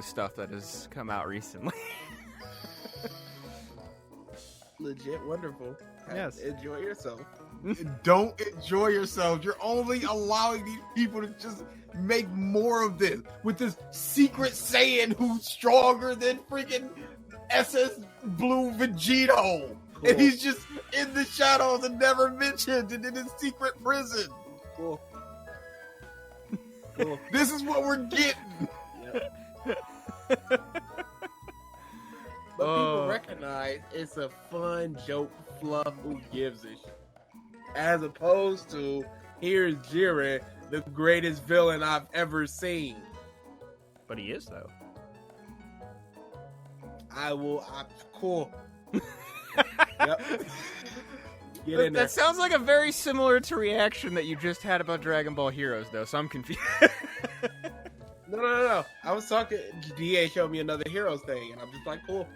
stuff that has come out recently. Legit wonderful. Yes. Enjoy yourself. Don't enjoy yourself. You're only allowing these people to just make more of this with this secret Saiyan who's stronger than freaking SS Blue Vegito. Cool. And he's just in the shadows and never mentioned and in his secret prison. Cool. This is what we're getting. Yep. But people recognize it's a fun joke fluff. Who gives a shit? As opposed to, here's Jiren, the greatest villain I've ever seen. But he is, though. Cool. Yep. Get in there. That sounds like a very similar to reaction that you just had about Dragon Ball Heroes, though, so I'm confused. No. I was talking, DA showed me another Heroes thing, and I'm just like, cool.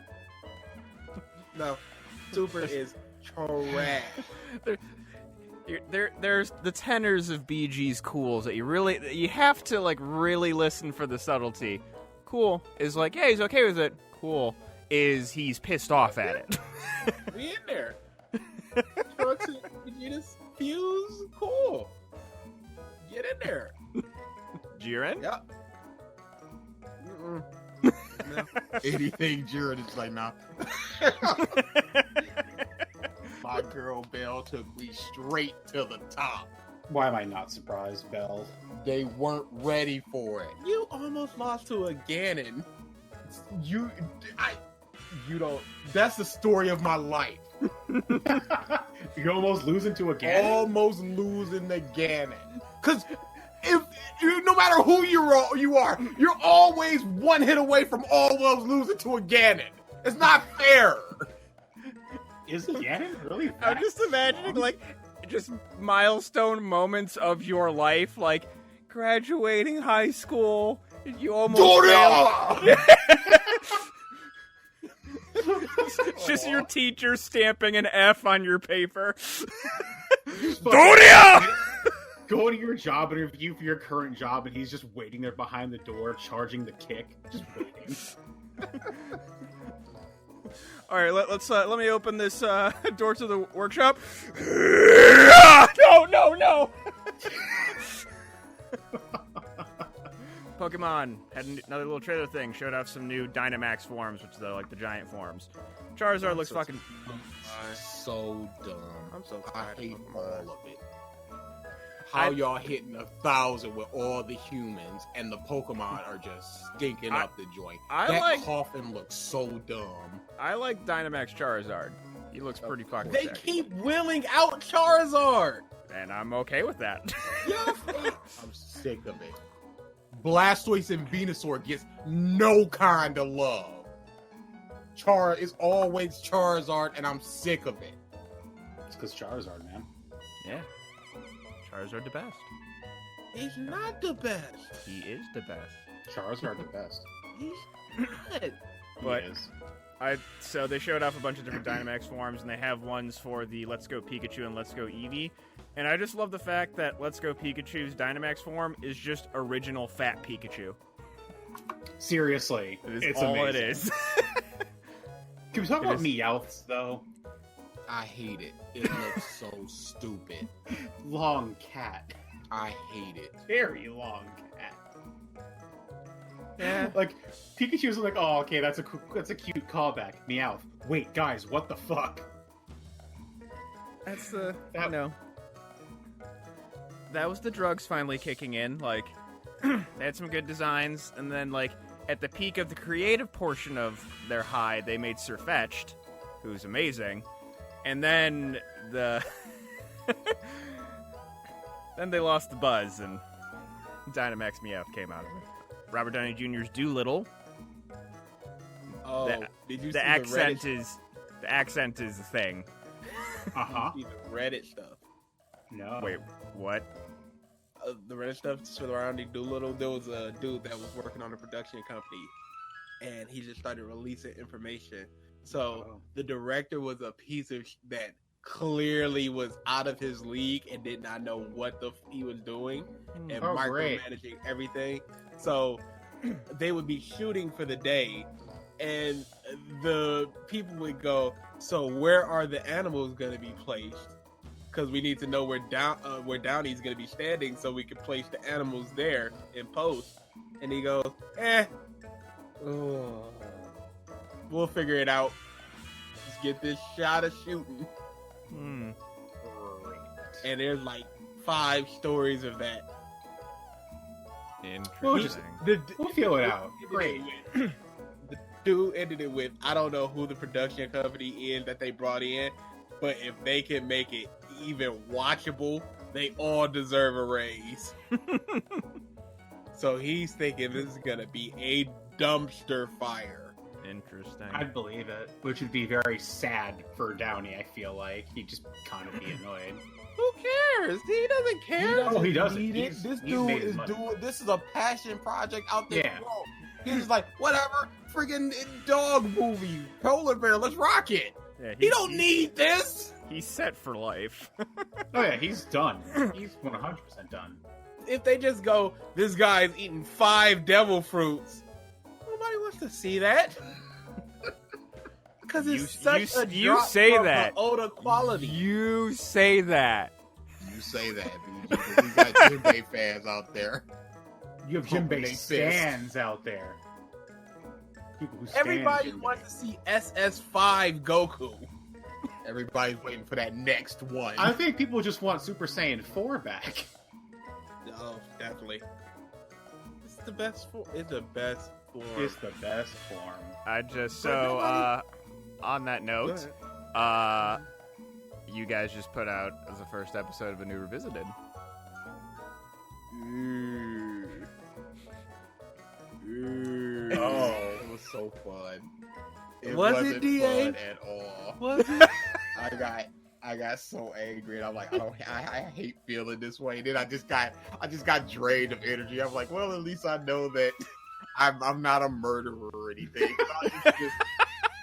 No. Super is trash. There's the tenors of BG's cools that you have to like really listen for the subtlety. Cool is like, yeah, he's okay with it. Cool is he's pissed off at it. We in there. Trunks and Vegeta's fuse. Cool. Get in there. Jiren? Yep. No. Anything Jiren is like, nah. My girl Belle took me straight to the top. Why am I not surprised, Belle? They weren't ready for it. You almost lost to a Ganon. You don't. That's the story of my life. You're almost losing to a Ganon? Almost losing to Ganon. Because no matter who you are, you're always one hit away from almost losing to a Ganon. It's not fair. Is Ganon really that I'm just imagining, strong? like, just milestone moments of your life, like graduating high school, you almost failed. It's just your teacher stamping an F on your paper. Doria! Go to your job interview for your current job, and he's just waiting there behind the door, charging the kick, just waiting. All right, let me open this door to the workshop. No! Pokemon had another little trailer thing. Showed off some new Dynamax forms, which are like the giant forms. Charizard looks fucking So dumb. I'm so I tired hate of all Pokemon. of it. How y'all hitting 1,000 with all the humans and the Pokemon are just stinking up the joint. That coffin looks so dumb. I like Dynamax Charizard. He looks pretty fucking They sick. keep willing out Charizard. And I'm okay with that. I'm sick of it. Blastoise and Venusaur gets no kind of love. Char is always Charizard, and I'm sick of it. It's because Charizard, man. Yeah. Charizard the best. He's not the best. He is the best. Charizard the best. He's not. But He is. so they showed off a bunch of different Dynamax forms, and they have ones for the Let's Go Pikachu and Let's Go Eevee. And I just love the fact that Let's Go Pikachu's Dynamax form is just original fat Pikachu. Seriously, It is it's all amazing. it is. Can we talk It about is- Meowths, though? I hate it. It looks so stupid. Long cat. I hate it. Very long cat. Yeah. Like, Pikachu's like, oh, okay, that's a cute callback. Meowth. Wait, guys, what the fuck? That's the, that was the drugs finally kicking in. Like, they had some good designs, and then, like, at the peak of the creative portion of their high, they made Sirfetch'd, who's amazing. And then then they lost the buzz, and Dynamax Meowth came out of it. Robert Downey Jr.'s Doolittle. Oh, The- did you The see accent the Reddit, is the thing. Uh-huh. see the Reddit stuff? No. Wait, what? The Reddit stuff surrounding Doolittle. There was a dude that was working on a production company, and he just started releasing information. So the director was a piece of that clearly was out of his league and did not know what he was doing and Oh, great. micromanaging everything. So they would be shooting for the day, and the people would go, so where are the animals going to be placed? Because we need to know where Downey's going to be standing so we can place the animals there in post. And he goes, we'll figure it out. Just get this shot of shooting. Great. And there's like 5 stories of that. Interesting. We'll feel it out. Great. The dude ended it with, I don't know who the production company is that they brought in, but if they can make it even watchable, they all deserve a raise. So he's thinking this is going to be a dumpster fire. Interesting. I'd believe it, which would be very sad for Downey. I feel like he'd just kind of be annoyed. Who cares? He doesn't care. He doesn't. need it. He's This made dude his is money. doing. This is a passion project out there. Yeah. Bro. He's like, whatever, friggin' dog movie, polar bear, let's rock it. Yeah, He don't need this. He's set for life. Oh yeah, he's done. He's 100% done. If they just go, this guy's eating 5 devil fruits, nobody wants to see that. Because it's such a you drop say from that. the Oda quality. You say that. You say that, BG, 'cause we got Jinbei fans out there. You have Pumping Jinbei they fist. stands out there. People who stand Everybody Jinbei. wants to see SS5 Goku. Everybody's waiting for that next one. I think people just want Super Saiyan 4 back. Oh, definitely. It's the best form. It's the best form. It's the best form. I just But on that Go note, ahead. you guys just put out the first episode of A New Revisited. Oh, it was so fun. It Was it, wasn't DA? fun at all. Was it? I got so angry, and I'm like, I hate feeling this way. And then I just got drained of energy. I'm like, well, at least I know that I'm not a murderer or anything.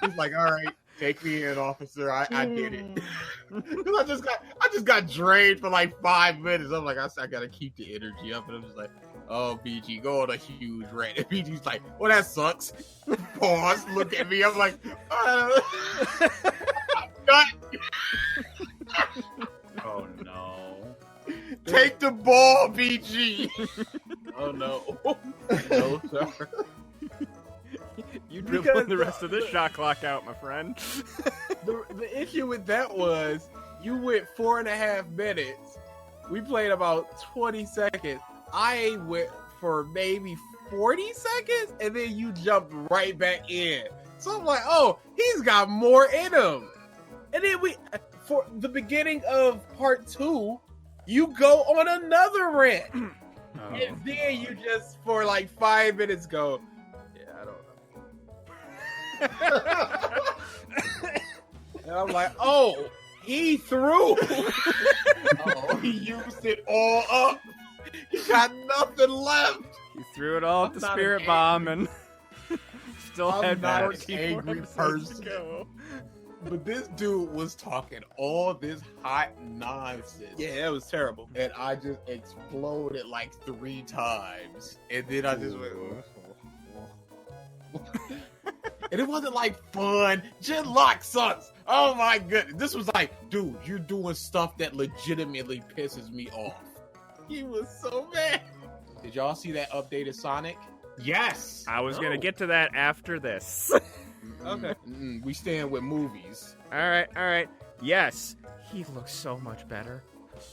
It's like, all right, take me in, officer. I did it. 'Cause I just got drained for like 5 minutes. I'm like, I gotta keep the energy up, and I'm just like, oh, BG, go on a huge rant. And BG's like, well, that sucks. Pause, look at me. I'm like, I'm done. Oh no. Take the ball, BG. Oh no. No, sir. You Because dribbling the rest of this shot clock out, my friend. The issue with that was you went 4.5 minutes. We played about 20 seconds. I went for maybe 40 seconds, and then you jumped right back in. So I'm like, oh, he's got more in him. And then for the beginning of part 2, you go on another rant. Oh. And then you just, for like 5 minutes, go, yeah, I don't know. And I'm like, oh, he threw. Oh, he used it all up. He got nothing left. You threw it all at I'm the not spirit an bomb and still I'm had not an 14 angry episodes person. to go. But this dude was talking all this hot nonsense. Yeah, that was terrible. And I just exploded like 3 times. And then I just went, and it wasn't like fun. Genlock sucks. Oh my goodness. This was like, dude, you're doing stuff that legitimately pisses me off. He was so mad. Did y'all see that updated Sonic? Yes. I was No. gonna get to that after this. Okay. We stand with movies. all right. Yes, he looks so much better.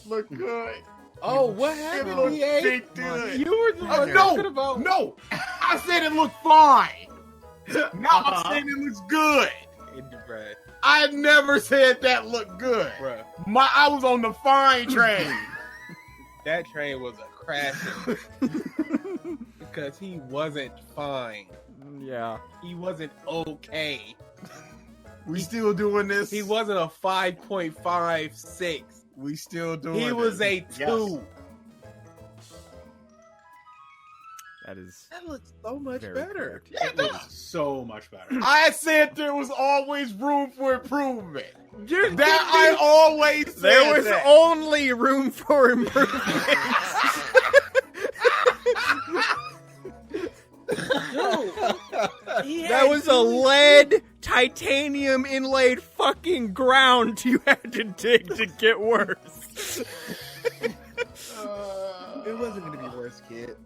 Look good. Oh, what It happened, looks DA? big good. You were the Oh, one talking about. No, I said it looked fine. Now I'm Uh-huh. saying it looks good. Bruh, I never said that looked good. bruh, I was on the fine train. that train was a crashing because he wasn't fine. Yeah. He wasn't okay. We still doing this. He wasn't a 5.56. We still doing He was this. a 2. That is That looks so much very better. correct. Yeah, It looks so much better. I said there was always room for improvement. You're That I always said There was that. only room for improvement. That was a lead titanium inlaid fucking ground you had to dig to get worse. It wasn't gonna be worse, kid.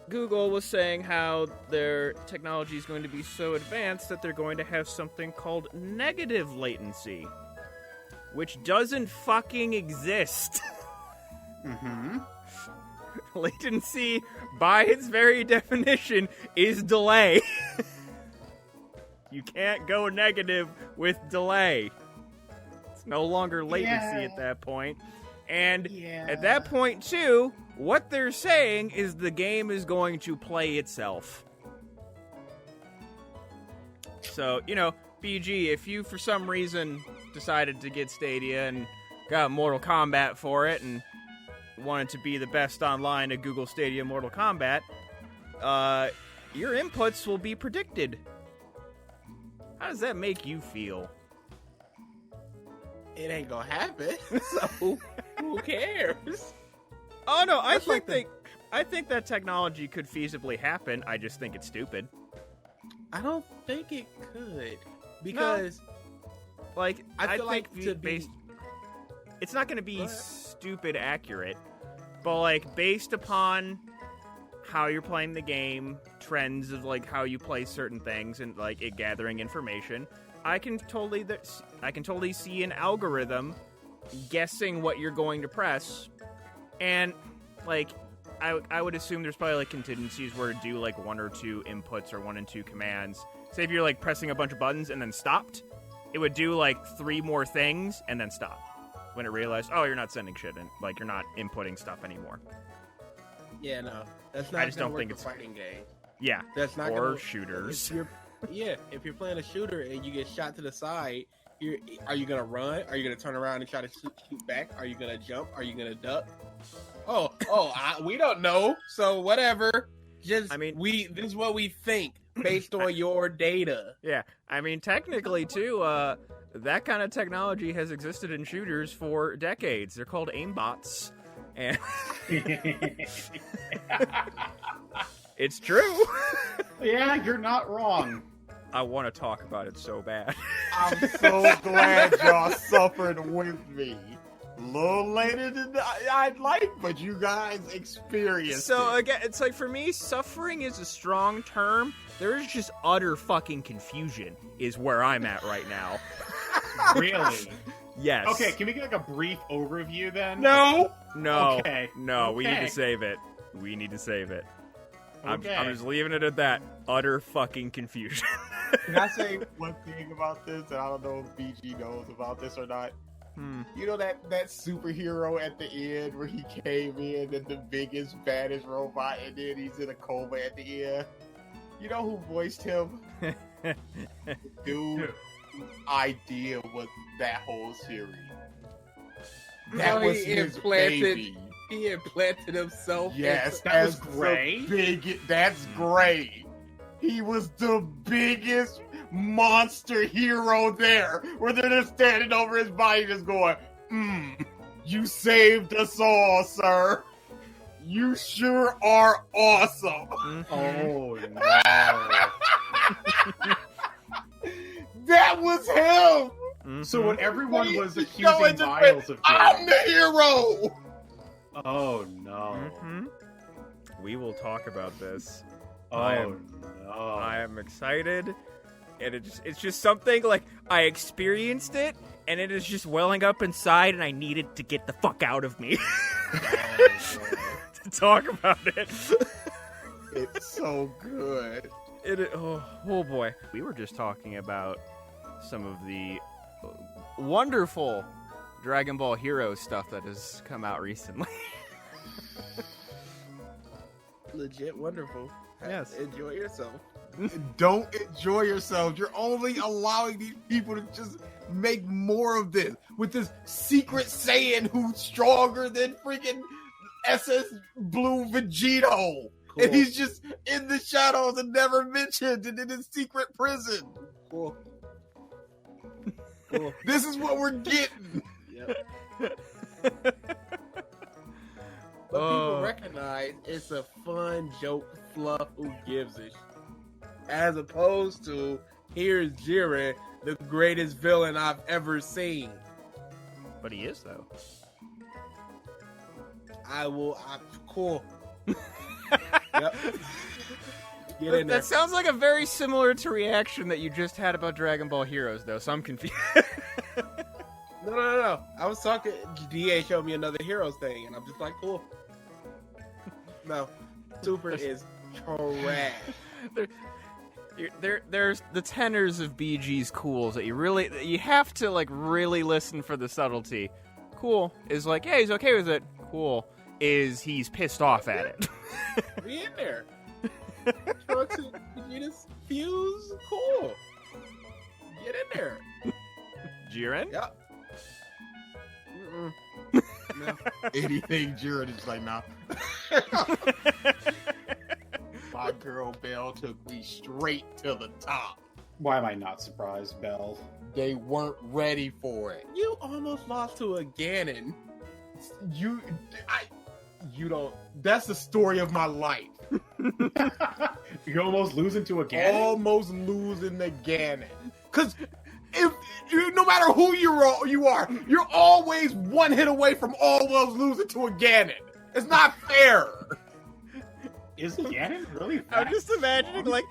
Google was saying how their technology is going to be so advanced that they're going to have something called negative latency, which doesn't fucking exist. Mm-hmm. Latency, by its very definition, is delay. You can't go negative with delay. It's no longer latency at that point. And at that point, too, what they're saying is the game is going to play itself. So, BG, if you for some reason decided to get Stadia and got Mortal Kombat for it and wanted to be the best online at Google Stadia Mortal Kombat, your inputs will be predicted. How does that make you feel? It ain't gonna happen. So who cares? Oh no, I That's like think that technology could feasibly happen. I just think it's stupid. I don't think it could because Like I feel think like to be- it's not going to be What? stupid accurate, but like based upon how you're playing the game, trends of like how you play certain things, and like it gathering information, I can totally see an algorithm guessing what you're going to press, and like I would assume there's probably like contingencies where it do like 1 or 2 inputs or 1 and 2 commands. Say if you're like pressing a bunch of buttons and then stopped, it would do like 3 more things and then stop when it realized, oh, you're not sending shit in, like you're not inputting stuff anymore. Yeah, no, that's not. I just gonna don't work think for it's fighting game. Yeah, That's not or gonna, shooters. If you're playing a shooter and you get shot to the side, are you gonna run? Are you gonna turn around and try to shoot back? Are you gonna jump? Are you gonna duck? We don't know. So whatever. Just this is what we think based on your data. Yeah, I mean technically too. That kind of technology has existed in shooters for decades. They're called aimbots, and it's true. Yeah, you're not wrong. I want to talk about it so bad. I'm so glad y'all suffered with me. A little later than I'd like, but you guys experienced So it. again, it's like for me, suffering is a strong term. There is just utter fucking confusion is where I'm at right now. Really? Yes. Okay, can we get like a brief overview then? No. No. Okay. No, we need Okay. to save it. We need to save it. Okay. I'm just leaving it at that. Utter fucking confusion. Can I say one thing about this? And I don't know if BG knows about this or not. You know that superhero at the end where he came in and the biggest, baddest robot, and then he's in a coma at the end? You know who voiced him? The dude whose idea was that whole series. That Oh, was he his implanted- baby. He implanted himself. Yes, That was as the Gray? That's Gray. He was the biggest monster hero there, where they're just standing over his body, just going, you saved us all, sir. You sure are awesome." Oh no. That was him. So when everyone was Go accusing into Miles of I'm doing, the hero. oh no, We will talk about this. oh no, I am excited, and it's just something like I experienced it, and it is just welling up inside, and I need it to get the fuck out of me to talk about it. It's so good. Oh boy, we were just talking about some of the wonderful Dragon Ball Hero stuff that has come out recently. Legit wonderful. Yes. Enjoy yourself. Don't enjoy yourself. You're only allowing these people to just make more of this with this secret Saiyan who's stronger than freaking SS Blue Vegito. Cool. And he's just in the shadows and never mentioned and in his secret prison. Cool. Cool. This is what we're getting. Yep. But people recognize it's a fun joke fluff. Who gives a shit? as opposed to here's Jiren, the greatest villain I've ever seen. But he is, though. Cool. Yep. Get in there. That sounds like a very similar to reaction that you just had about Dragon Ball Heroes, though, so I'm confused. No. I was talking. DA showed me another Heroes thing, and I'm just like, cool. No, Super is trash. There's the tenors of BG's cools that you have to like really listen for the subtlety. Cool is like, yeah, he's okay with it. Cool is he's pissed off at it. Be in there. Trunks and Vegeta's fuse. Cool. Get in there. Jiren? Yep. No. Anything Jiren is like, nah. My girl Belle took me straight to the top. Why am I not surprised, Belle? They weren't ready for it. You almost lost to a Ganon. You don't. That's the story of my life. You're almost losing to a Ganon? Almost losing the Ganon. Because if no matter who you are, you're always one hit away from almost losing to a Ganon. It's not fair. Is Ganon really I'm just imagining, like,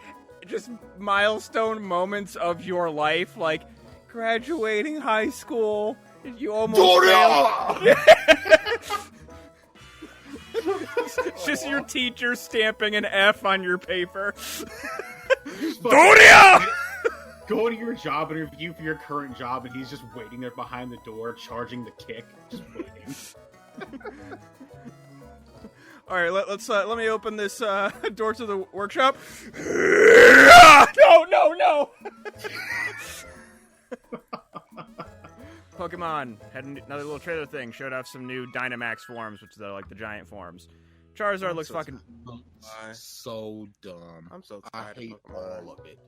just milestone moments of your life, like graduating high school. You almost failed. It's just your teacher stamping an F on your paper. Doria! Go to your job interview for your current job, and he's just waiting there behind the door, charging the kick. Just waiting. All right, let me open this door to the workshop. No! Pokemon had another little trailer thing. Showed off some new Dynamax forms, which are like the giant forms. Charizard looks fucking so dumb. I'm so I tired hate of Pokemon. all of it.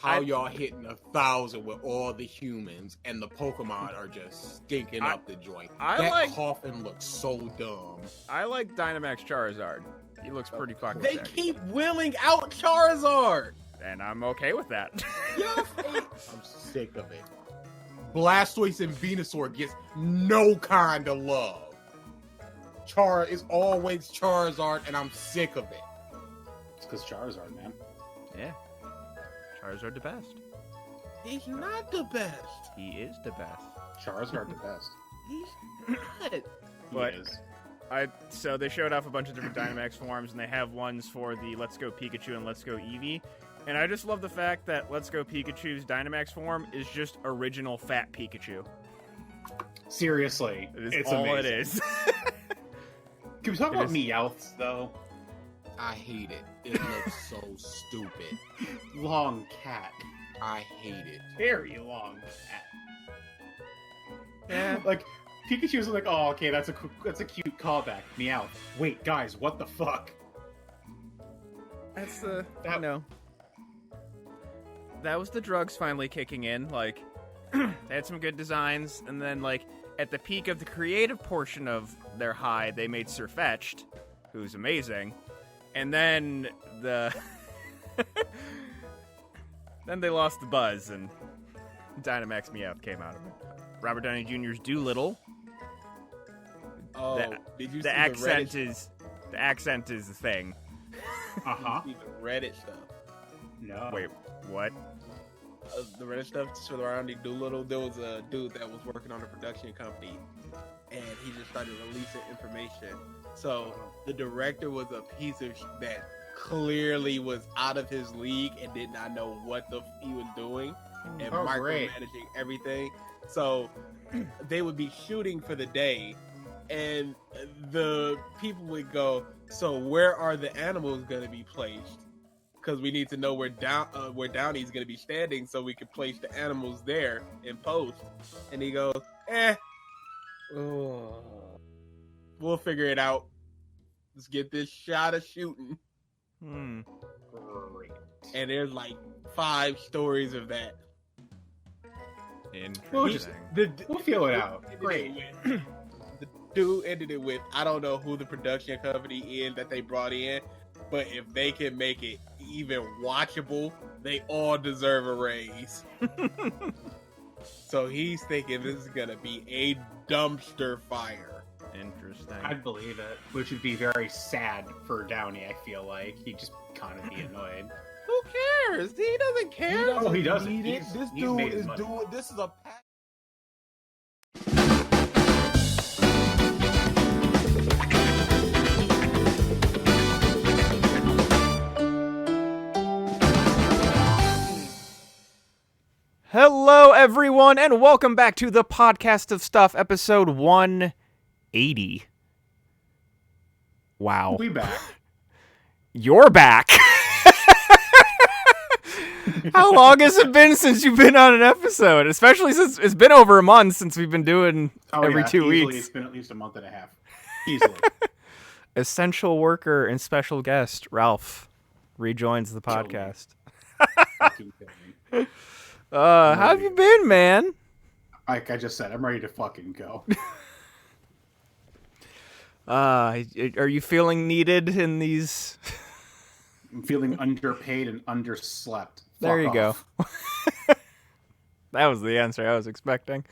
How y'all hitting 1,000 with all the humans and the Pokemon are just stinking up the joint. That coffin looks so dumb. I like Dynamax Charizard. He looks pretty fucking They sick. keep willing out Charizard. And I'm okay with that. Yes. I'm sick of it. Blastoise and Venusaur gets no kind of love. Char is always Charizard, and I'm sick of it. It's because Charizard, man. Yeah. Charizard the best. He's not the best. He is the best. Charizard the best. He's not. But He is. So they showed off a bunch of different Dynamax forms, and they have ones for the Let's Go Pikachu and Let's Go Eevee. And I just love the fact that Let's Go Pikachu's Dynamax form is just original fat Pikachu. Seriously, It's amazing. all it is. Can we talk about Meowths, though? I hate it. It looks so stupid. Long cat. I hate it. Very long cat. Yeah. Like, Pikachu's like, oh, okay, that's a cute callback. Meowth. Wait, guys, what the fuck? That's the, you know. That was the drugs finally kicking in. Like, they had some good designs, and then, like, at the peak of the creative portion of their high, they made Sirfetch'd, who's amazing. And then then they lost the buzz, and Dynamax Meowth came out of it. Robert Downey Jr.'s Doolittle. Oh, did you The see accent the Reddit? the accent is the thing. Uh-huh. Did you see the Reddit stuff? No. Wait, what? The Reddit stuff surrounding Doolittle. There was a dude that was working on a production company, and he just started releasing information. So the director was a piece of that clearly was out of his league and did not know what he was doing and micromanaging everything. So they would be shooting for the day, and the people would go, "So where are the animals going to be placed? Because we need to know where Downey's going to be standing, so we can place the animals there in post." And he goes, we'll figure it out. Let's get this shot of shooting." Great. And there's like 5 stories of that. Interesting. We'll feel it out. Great. The dude ended it with, "I don't know who the production company is that they brought in, but if they can make it even watchable, they all deserve a raise. So he's thinking this is gonna be a dumpster fire. Interesting. I'd believe it, which would be very sad for Downey. I feel like he'd just kind of be annoyed. Who cares? He doesn't care. Oh, he doesn't. Need it. He's- This he's dude made is money. doing. This is a pack. Hello, everyone, and welcome back to the Podcast of Stuff, episode 180. Wow. We back. You're back. How long has it been since you've been on an episode? Especially since it's been over a month since we've been doing every 2 easily weeks. It's been at least a month and a half. Easily. Essential worker and special guest Ralph rejoins the podcast. Fucking kill me. How have you been, man? Like I just said, I'm ready to fucking go. Are you feeling needed in these? I'm feeling underpaid and underslept. There Fuck you off. go. That was the answer I was expecting.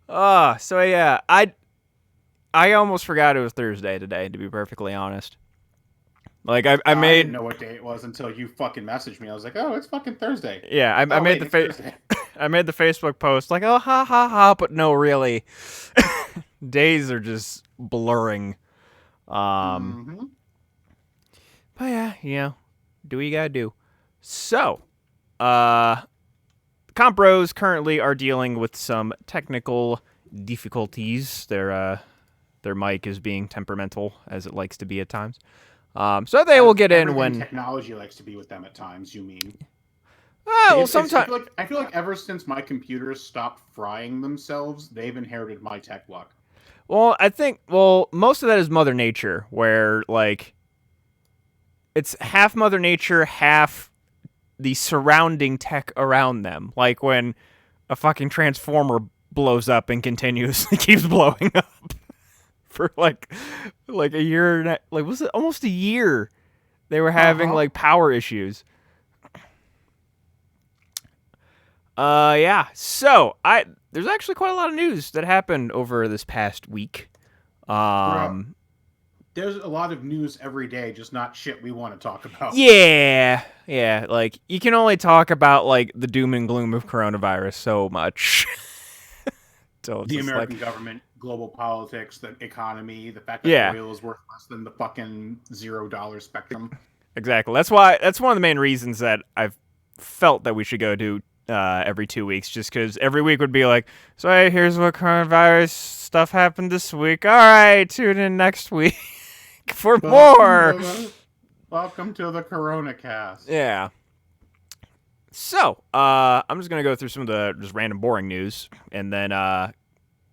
So yeah, I almost forgot it was Thursday today, to be perfectly honest. Like I I made didn't know what day it was until you fucking messaged me. I was like, oh, it's fucking Thursday. yeah, I Oh, made wait, the it's Thursday. I made the Facebook post like, oh ha ha ha, but no, really, days are just blurring. Mhm. But yeah, you know, do what you gotta do. So, Comp Bros currently are dealing with some technical difficulties. Their mic is being temperamental, as it likes to be at times. So they will get in Everything when. technology likes to be with them at times. You mean? Well, It's- sometimes. I feel like ever since my computers stopped frying themselves, they've inherited my tech luck. Well, I think. Well, most of that is Mother Nature, where like it's half Mother Nature, half the surrounding tech around them. Like when a fucking transformer blows up and continuously keeps blowing up for like a year and like was it almost a year? They were having like power issues. Yeah. So there's actually quite a lot of news that happened over this past week. There's a lot of news every day, just not shit we want to talk about. Yeah. Like you can only talk about like the doom and gloom of coronavirus so much. Till it's The just, American like, government, global politics, the economy, the fact that Yeah. oil is worth less than the fucking $0 spectrum. Exactly. That's one of the main reasons that I've felt that we should go to every 2 weeks, just because every week would be like, so hey, here's what coronavirus stuff happened this week. All right, tune in next week for more. Welcome to the Corona Cast. Yeah. So, I'm just gonna go through some of the just random boring news, and then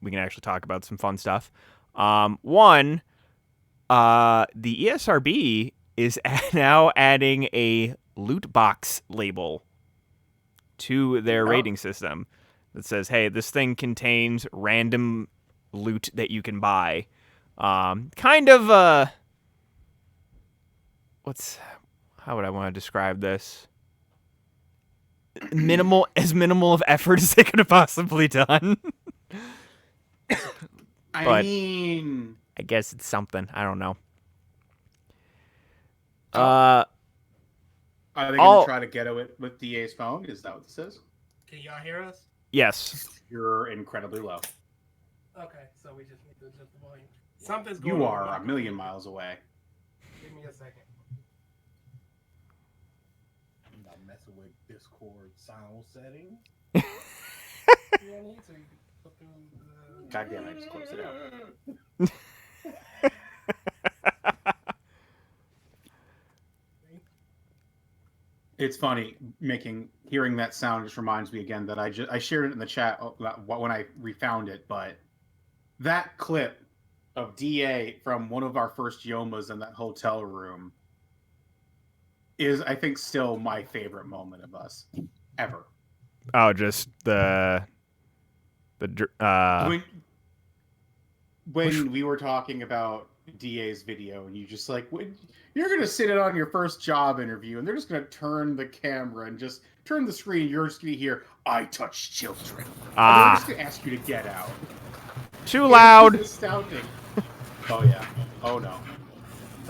we can actually talk about some fun stuff. One, the ESRB is now adding a loot box label to their rating system that says, hey, this thing contains random loot that you can buy. Kind of how would I want to describe this? Minimal of effort as they could have possibly done. I But- mean, I guess it's something. I don't know. are they going to try to get it with DA's phone? Is that what this is? Can y'all hear us? Yes. You're incredibly low. Okay, so we just need to adjust the volume. Something's going You on. are a million miles away. Give me a second. I'm not messing with Discord sound settings. You don't need to. You can put through the... God damn, I just closed it out. It's funny hearing that sound just reminds me again that I shared it in the chat when I refound it, but that clip of DA from one of our first Yomas in that hotel room is, I think, still my favorite moment of us ever. Oh, just the When we were talking about DA's video, and you just like, you're gonna sit it on your first job interview, and they're just gonna turn the camera and just turn the screen. And you're just gonna hear, "I touch children," and they're just gonna ask you to get out. Too loud. It's astounding. Oh yeah. Oh no.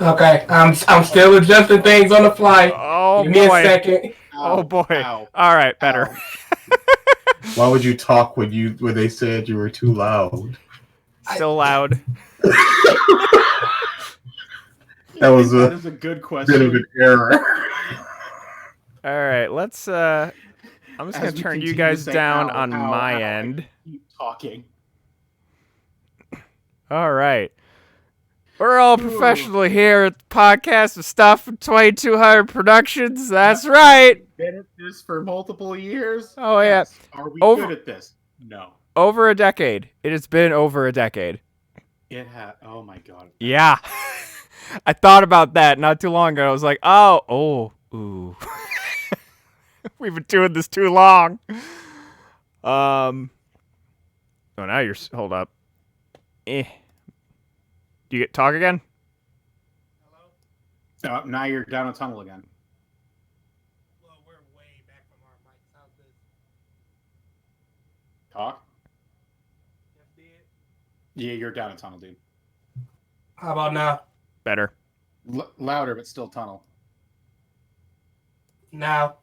Okay, I'm still adjusting things on the fly. Oh Give me boy. a second. Oh boy. Ow. All right, better. Ow. Why would you talk when they said you were too loud? Still loud. That is a good bit of question. an error. All right, let's. I'm just gonna As we turn you continue guys to say, down ow, on ow, my ow, I end. keep talking. All right. We're all professionally here at the podcast of Stuff in 2200 Productions. That's right. Been at this for multiple years. Oh, yeah. Yes. Are we Over- good at this? No. Over a decade. It has been over a decade. It had. Oh my god. Yeah. I thought about that not too long ago. I was like, ooh. We've been doing this too long. Oh, now you're. Hold up. Do you talk again? Now you're down a tunnel again. Well, we're way back from our mics. How's this? Talk. Just did. Yeah, you're down a tunnel, dude. How about now? Better. Louder, but still tunnel. Now.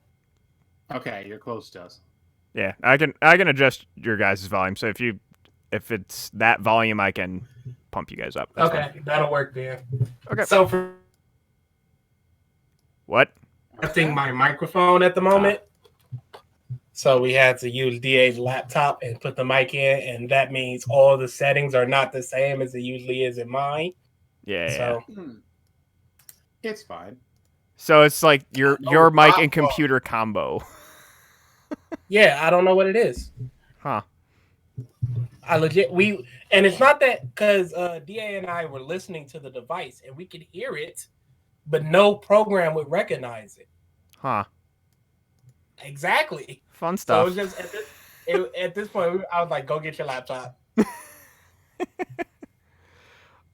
Okay, you're close to us. Yeah, I can adjust your guys' volume. So if it's that volume, I can pump you guys up. That's Okay, fine. that'll work then. Okay. So for What? testing my microphone at the moment. So we had to use DA's laptop and put the mic in, and that means all the settings are not the same as it usually is in mine. Yeah. So It's fine. So it's like your No mic problem. and computer combo. yeah, I don't know what it is. Huh. And it's not that because DA and I were listening to the device and we could hear it, but no program would recognize it. Huh. Exactly. Fun So stuff. it was just at this point, I was like, "Go get your laptop."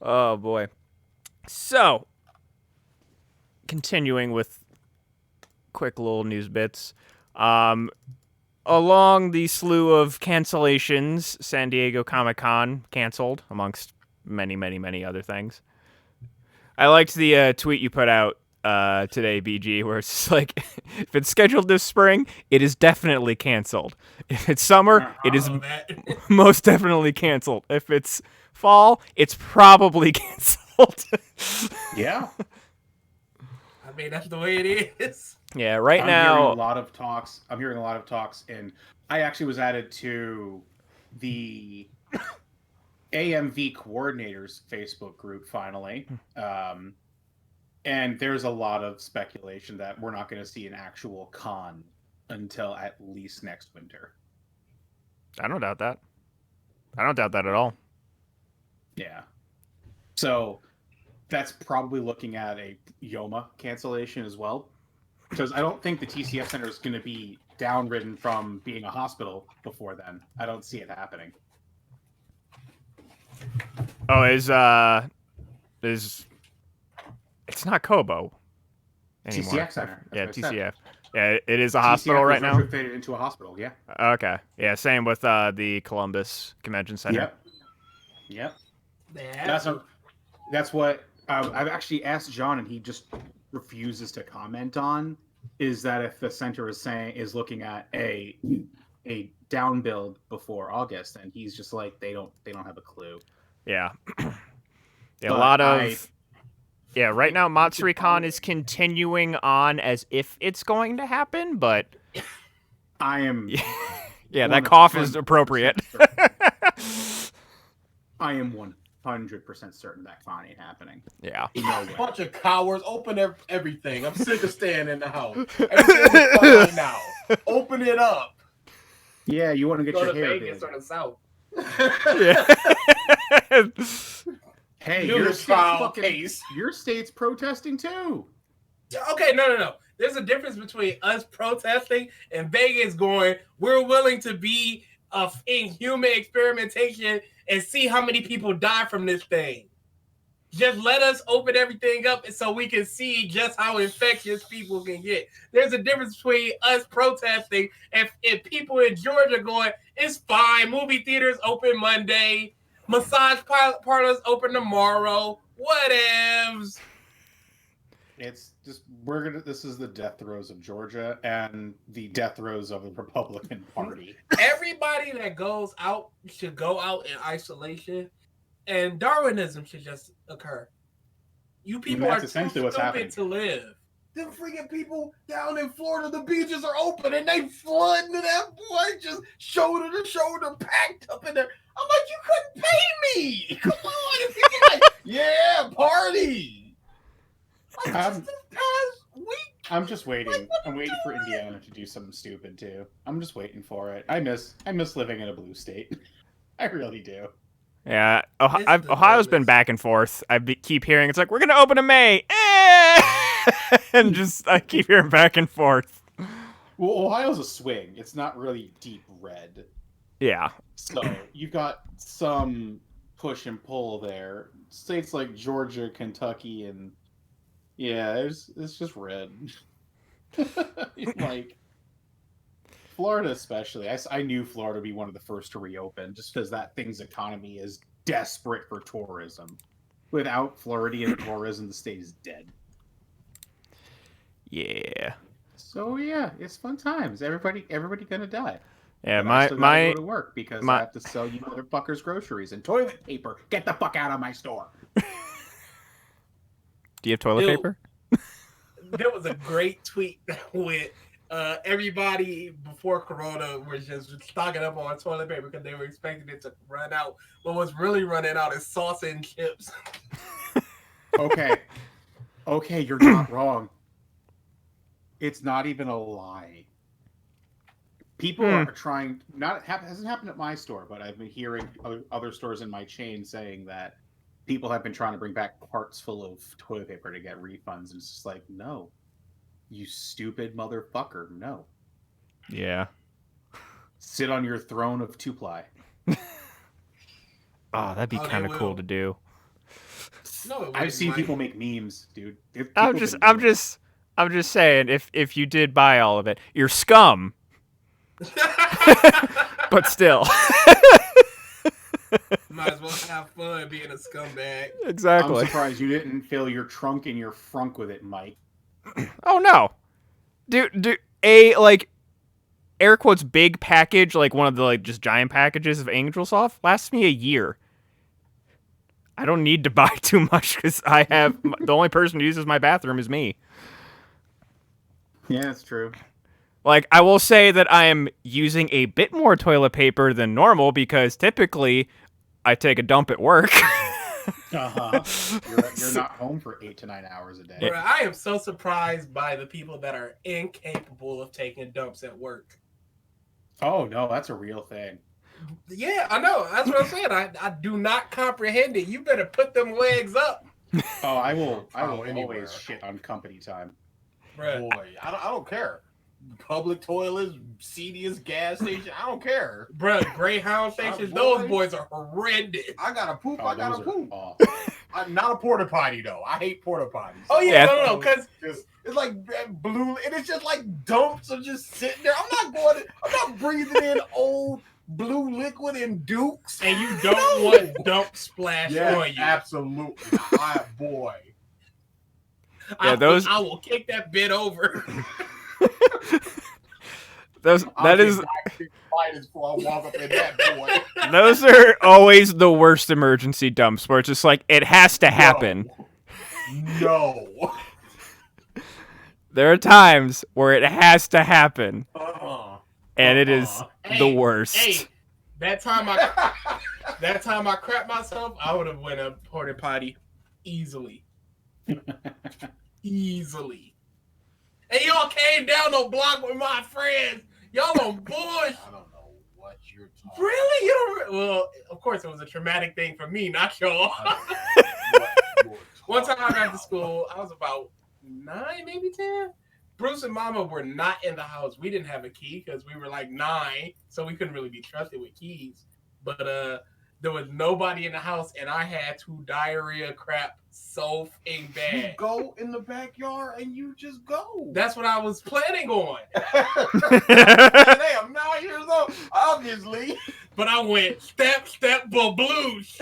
Oh boy. So, continuing with quick little news bits. Along the slew of cancellations, San Diego Comic-Con canceled, amongst many, many, many other things. I liked the tweet you put out today, BG, where it's like, if it's scheduled this spring, it is definitely canceled. If it's summer, it is most definitely canceled. If it's fall, it's probably canceled. Yeah. I mean, that's the way it is. Yeah, right I'm hearing now. a lot of talks. And I actually was added to the AMV coordinators Facebook group finally. And there's a lot of speculation that we're not going to see an actual con until at least next winter. I don't doubt that. I don't doubt that at all. Yeah. So that's probably looking at a Yoma cancellation as well. Because I don't think the TCF Center is going to be downridden from being a hospital before then. I don't see it happening. Oh, is it's not Kobo anymore. TCF Center. Yeah, That's what I said. TCF. Yeah, it is a hospital TCF right was now. retrofitted into a hospital. Yeah. Okay. Yeah, same with the Columbus Convention Center. Yep. Yeah. That's what I've actually asked John, and he just refuses to comment on. Is that if the center is looking at a down build before August, and he's just like they don't have a clue. Yeah. Yeah, a But lot of yeah, right now MatsuriCon is continuing on as if it's going to happen, but I am yeah, that cough is appropriate. I am 100% certain that con ain't happening. Yeah. No way. Bunch of cowards. Open everything. I'm sick of staying in the house. Everything is fun right now. Open it up. Yeah, you want to get Go your to hair Vegas did. or the South. Yeah. Hey, New your trial state's case. your state's protesting too. Okay, no. There's a difference between us protesting and Vegas going, we're willing to be in human experimentation and see how many people die from this thing. Just let us open everything up so we can see just how infectious people can get. There's a difference between us protesting and people in Georgia going, it's fine. Movie theaters open Monday. Massage parlors open tomorrow. Whatevs. It's just this is the death throes of Georgia and the death throes of the Republican Party. Everybody that goes out should go out in isolation, and Darwinism should just occur. You people are too stupid to live. Them freaking people down in Florida, the beaches are open and they flood into that boy, just shoulder to shoulder, packed up in there. I'm like, you couldn't pay me. Come on, if you get like, yeah, party. Like, just this past week. I'm just waiting. I'm waiting for Indiana to do something stupid too. I'm just waiting for it. I miss living in a blue state. I really do. Yeah, Ohio's been back and forth. Keep hearing it's like we're gonna open in May, and just I keep hearing back and forth. Well, Ohio's a swing. It's not really deep red. Yeah. So you've got some push and pull there. States like Georgia, Kentucky, and yeah, it's just red. Like Florida especially. I knew Florida would be one of the first to reopen just because that thing's economy is desperate for tourism. Without Floridian tourism, the state is dead. Yeah. So yeah, it's fun times. Everybody gonna die. Yeah, but I still gotta go to work because I have to sell you motherfuckers groceries and toilet paper. Get the fuck out of my store. Do you have toilet paper? There was a great tweet with everybody before Corona was just stocking up on toilet paper because they were expecting it to run out. But what's really running out is sauce and chips. Okay, you're not wrong. It's not even a lie. People are trying. Hasn't happened at my store, but I've been hearing other stores in my chain saying that people have been trying to bring back carts full of toilet paper to get refunds, and it's just like, no, you stupid motherfucker, no. Yeah. Sit on your throne of 2-ply. Oh, that'd be kind of cool to do. No, I've seen people make memes, dude. I'm just saying, if you did buy all of it, you're scum. But still. Might as well have fun being a scumbag. Exactly. I'm surprised you didn't fill your trunk and your frunk with it, Mike. Oh no. Dude, a like air quotes big package, like one of the like just giant packages of Angelsoft lasts me a year. I don't need to buy too much because I have the only person who uses my bathroom is me. Yeah, that's true. Like, I will say that I am using a bit more toilet paper than normal because typically I take a dump at work. You're not home for 8 to 9 hours a day. Bro, I am so surprised by the people that are incapable of taking dumps at work. Oh, no, that's a real thing. Yeah, I know. That's what I'm saying. I do not comprehend it. You better put them legs up. Oh, I will anywhere. always shit on company time. Bro. Boy, I don't care. Public toilets, seediest gas station, I don't care. Bro, Greyhound stations, those boys are horrendous. I gotta poop. Oh, I gotta poop. Awful. I'm not a porta potty though. I hate porta potties. Oh yeah, no, because it's like blue, and it's just like dumps of just sitting there. I'm not breathing in old blue liquid and Dukes, and you don't want dump splash on you. Absolutely, boy. Yeah, I will kick that bit over. Those are always the worst emergency dumps where it's just like it has to happen. No. There are times where it has to happen. And it is the worst. Hey, that time I crapped myself, I would have went a porta potty easily. Easily. And y'all came down the block with my friends. Y'all on bush. I don't know what you're talking Really? You don't? Well, of course, it was a traumatic thing for me, not y'all. One time after school, I was about 9, maybe 10. Bruce and Mama were not in the house. We didn't have a key because we were like 9, so we couldn't really be trusted with keys. But There was nobody in the house, and I had to diarrhea crap so You bad. go in the backyard and you just go. That's what I was planning on. Hey, I'm 9 years old, obviously. But I went step, blues.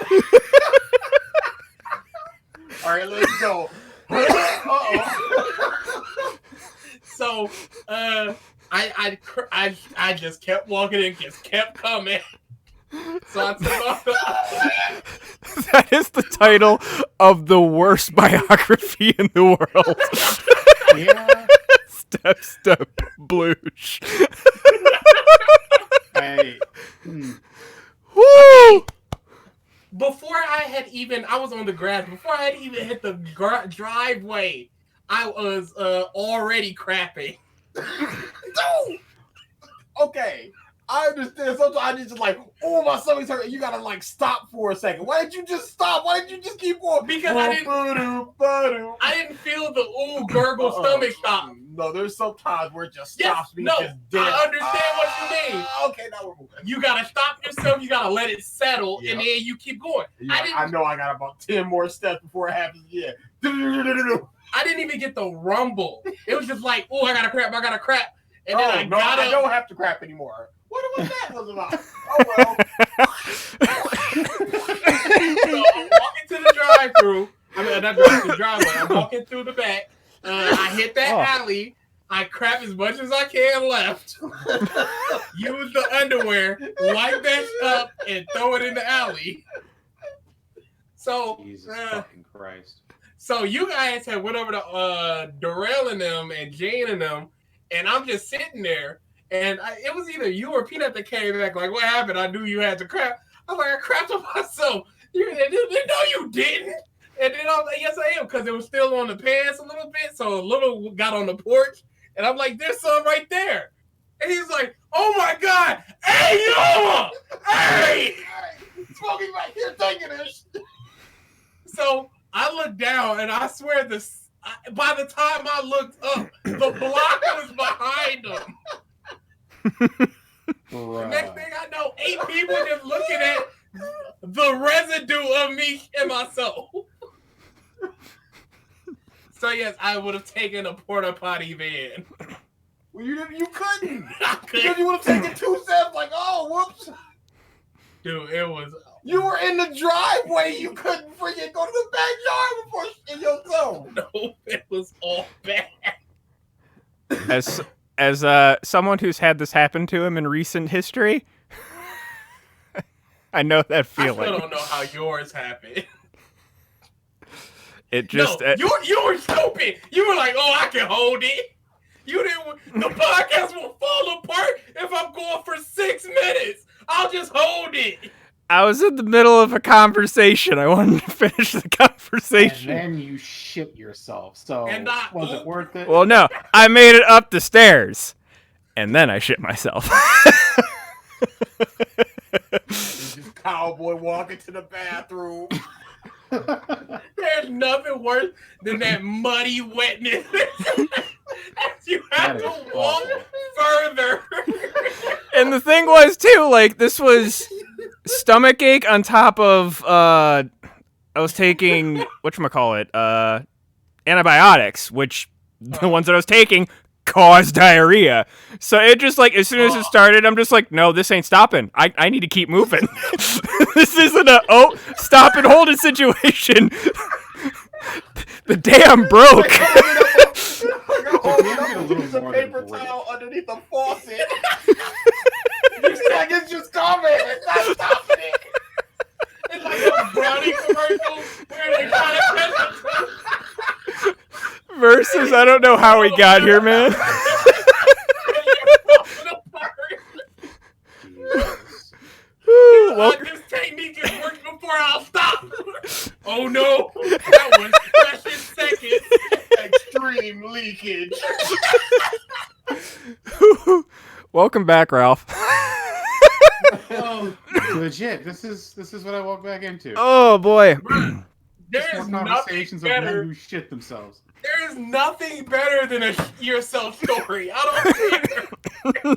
All right, let's go. Uh-oh. So, I just kept walking and just kept coming. So I took off the... That is the title of the worst biography in the world. Yeah. Step, blues. Woo! Before I was on the grass. Before I had even hit the driveway, I was already crapping. Dude! Okay, I understand. Sometimes I just like, oh, my stomach's hurt. You gotta like stop for a second. Why didn't you just stop? Why didn't you just keep going? Because I didn't feel the gurgle stomach stop. No, there's some times where it just Yes, stops me. no, just dead. I understand what you mean. Okay, now we're moving. You gotta stop yourself. You gotta let it settle, Yep. and then you keep going. I know I got about 10 more steps before it happens. Yeah. I didn't even get the rumble. It was just like, oh, I gotta crap. And then I got I up. don't have to crap anymore. What was that was about? Oh well. So I'm walking to the drive-through. I mean, not the driveway. I'm walking through the back. I hit that alley. I crap as much as I can left. Use the underwear, wipe that up, and throw it in the alley. So, Jesus fucking Christ. so you guys had went over to Darrell and them and Jane and them, and I'm just sitting there. And it was either you or Peanut that came back like, what happened? I knew you had to crap. I was like, I crapped on myself. No, you didn't. And then I was like, yes, I am, because it was still on the pants a little bit. So a little got on the porch. And I'm like, there's some right there. And he's like, oh my God. Hey, Noah! Hey! Smoking right here thinking this. So I looked down, and I swear by the time I looked up, the block was behind him. The next thing I know, 8 people just looking at the residue of me and myself. So yes, I would have taken a porta potty van. Well, you couldn't. I Because couldn't. you would have taken 2 steps like, oh, whoops. Dude, it was. You were in the driveway. You couldn't freaking go to the backyard before in your zone. No, it was all bad. As someone who's had this happen to him in recent history, I know that I feeling. still don't know how yours happened. It just no, you were stupid. You were like, oh, I can hold it. You didn't. The podcast will fall apart if I'm going for 6 minutes. I'll just hold it. I was in the middle of a conversation. I wanted to finish the conversation. And then you shit yourself. So was it worth it? Well, no, I made it up the stairs, and then I shit myself. Just cowboy walking to the bathroom. There's nothing worse than that muddy wetness. You have to walk further. And the thing was too, like, this was stomach ache on top of I was taking whatchamacallit, antibiotics, which the ones that I was taking caused diarrhea. So it just like as soon as it started, I'm just like, no, this ain't stopping. I need to keep moving. This isn't a stop and hold it situation. The dam broke. A piece of paper towel underneath the faucet. You see, like it's just coming. It's not stopping it. It's like a brownie commercial where they try to catch the Versus, I don't know how we got here, man. Well, this technique has worked before. I'll stop. Oh no, that was precious seconds. Extreme leakage. welcome back, Ralph. Legit. This is what I walk back into. Oh boy. There's More nothing conversations of men better. who shit themselves. There is nothing better than a yourself story. I don't care.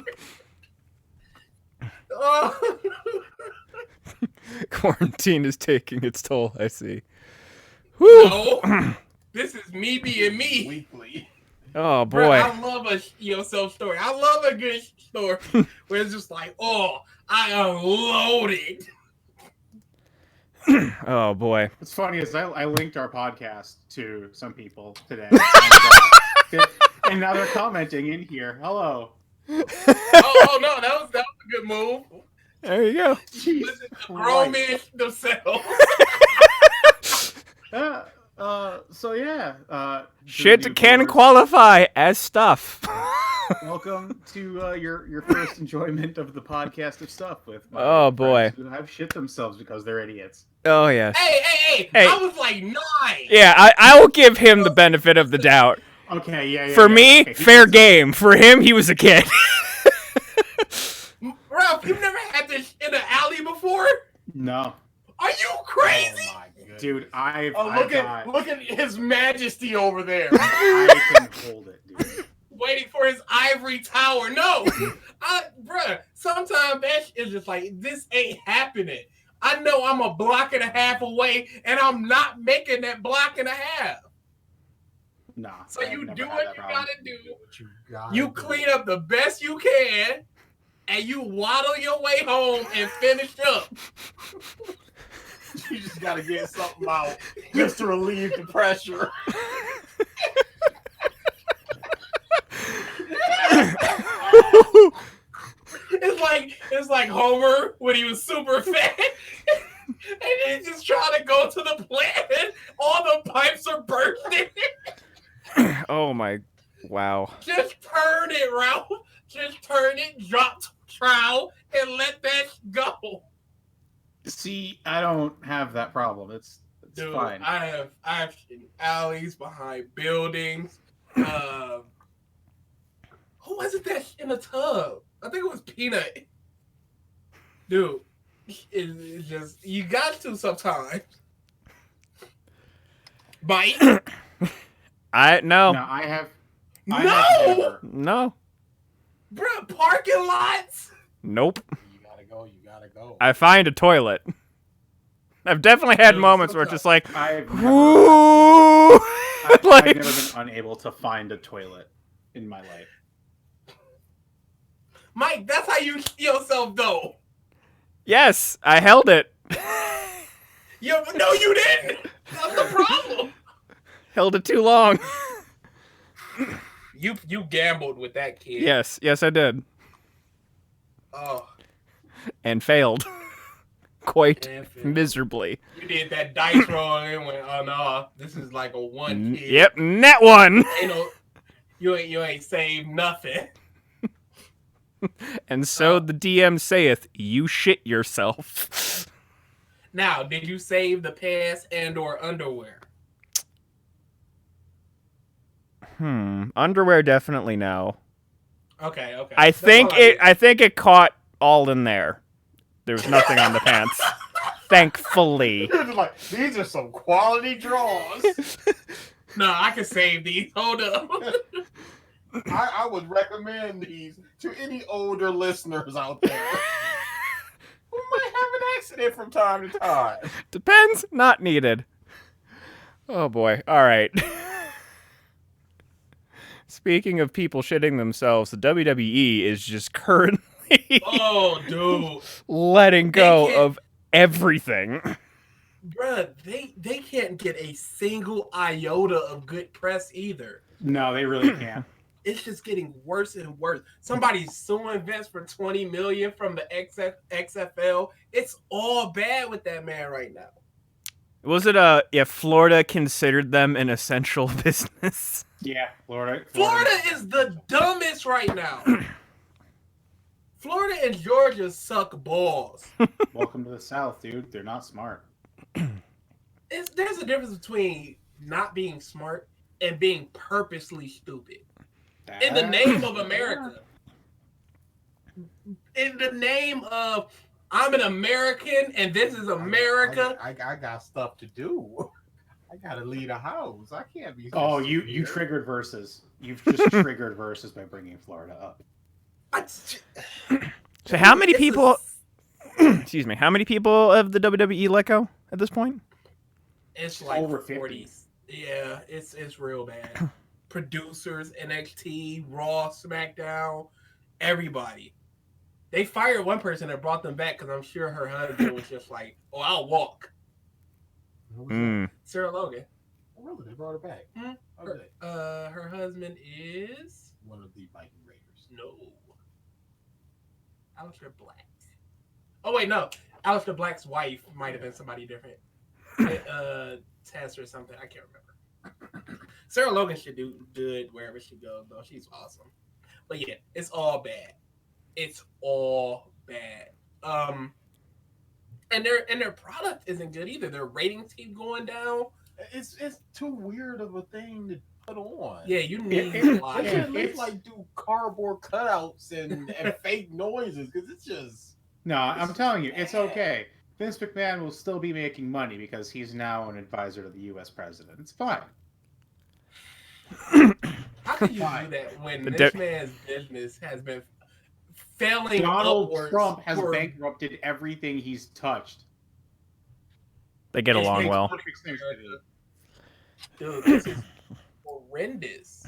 Oh. Quarantine is taking its toll, I see. Whew. No, this is me being me. Weekly. Oh, Bruh, boy. I love a yourself story. I love a good story where it's just like, oh, I unloaded. Oh, boy. What's funny is I linked our podcast to some people today, and now they're commenting in here. Hello. Oh no, that was a good move. There you go. Listen to grown men themselves. So yeah. Shit can qualify as stuff. Welcome to your first enjoyment of the podcast of stuff with my Oh, boy. friends who have shit themselves because they're idiots. Oh, yes. Hey! Hey. I was like 9. Yeah, I will give him the benefit of the doubt. Okay, yeah. For me, okay, fair game. For him, he was a kid. Ralph, you've never had this in an alley before? No, Are you crazy? Oh my goodness. dude, I've Look at His Majesty over there. I can hold it, dude. Waiting for his ivory tower. No, bruh. Sometimes that is just like, this ain't happening. I know I'm a block and a half away, and I'm not making that block and a half. Nah. So I've you never do had what that you problem. gotta do. What you got? You clean up the best you can, and you waddle your way home and finish up. You just gotta get something out just to relieve the pressure. It's like Homer when he was super fat, and he's just trying to go to the plant, and all the pipes are bursting. Oh, my. Wow. Just turn it, Ralph. Just turn it, drop trowel, and let that go. See, I don't have that problem. It's Dude, fine. I have in alleys behind buildings. Who was it that in the tub? I think it was Peanut. Dude, it's just, you got to sometimes. Bite? No. No, I have never. No. Bruh, parking lots? Nope. You gotta go. I find a toilet. I've definitely had Dude, moments where it's just like, I've never ooh. I've Like- never been unable to find a toilet in my life. Mike, that's how you keep yourself though. Yes, I held it. No, you didn't. That's the problem. Held it too long. You gambled with that kid. Yes, I did. Oh, And failed. Quite man, Phil. miserably. You did that dice roll and went, oh no, this is like a one kid. Yep, net one. Ain't no, you ain't saved nothing. And so the DM saith, you shit yourself. Now, did you save the pants and or underwear? Underwear definitely no. Okay. I That's think all I I think it caught all in there. There was nothing on the pants. Thankfully. You're just like, these are some quality draws. No, I can save these. Hold up. I would recommend these to any older listeners out there who might have an accident from time to time. Depends, not needed. Oh boy. All right. Speaking of people shitting themselves, the WWE is just currently Oh, dude. letting go can't- of everything. Bruh, they can't get a single iota of good press either. No, they really can't. It's just getting worse and worse. Somebody's suing Vince for $20 million from the XFL. It's all bad with that man right now. Was it if Florida considered them an essential business? Yeah, Florida is the dumbest right now. Florida and Georgia suck balls. Welcome to the South, dude. They're not smart. There's a difference between not being smart and being purposely stupid. In the name of America. In the name of, I'm an American and this is America. I got stuff to do. I gotta leave the house. I can't be. Oh, you here. triggered verses. You've just triggered verses by bringing Florida up. So how many people? excuse me, how many people have the WWE let go at this point? It's like Over 40. Yeah, it's real bad. Producers, NXT, Raw, SmackDown, everybody. They fired one person and brought them back because I'm sure her husband was just like, "Oh, I'll walk." Sarah Logan. Oh, really? They brought her back. Okay. Her husband is One of the Viking Raiders. no Aleister Black. Oh wait, no, Aleister Black's wife might have been somebody different. Tess or something. I can't remember. Sarah Logan should do good wherever she goes, though. She's awesome. But yeah, it's all bad. It's all bad. And their product isn't good either. Their ratings keep going down. It's too weird of a thing to put on. Yeah, you need They a should lot. at least like do cardboard cutouts and fake noises because it's just. No, I'm telling you, it's okay. Vince McMahon will still be making money because he's now an advisor to the U.S. president. It's fine. How can you do that when this man's business has been failing? Donald upwards Trump has for- bankrupted everything he's touched. They get It's along makes well. Perfect sense to me. Dude, this is horrendous.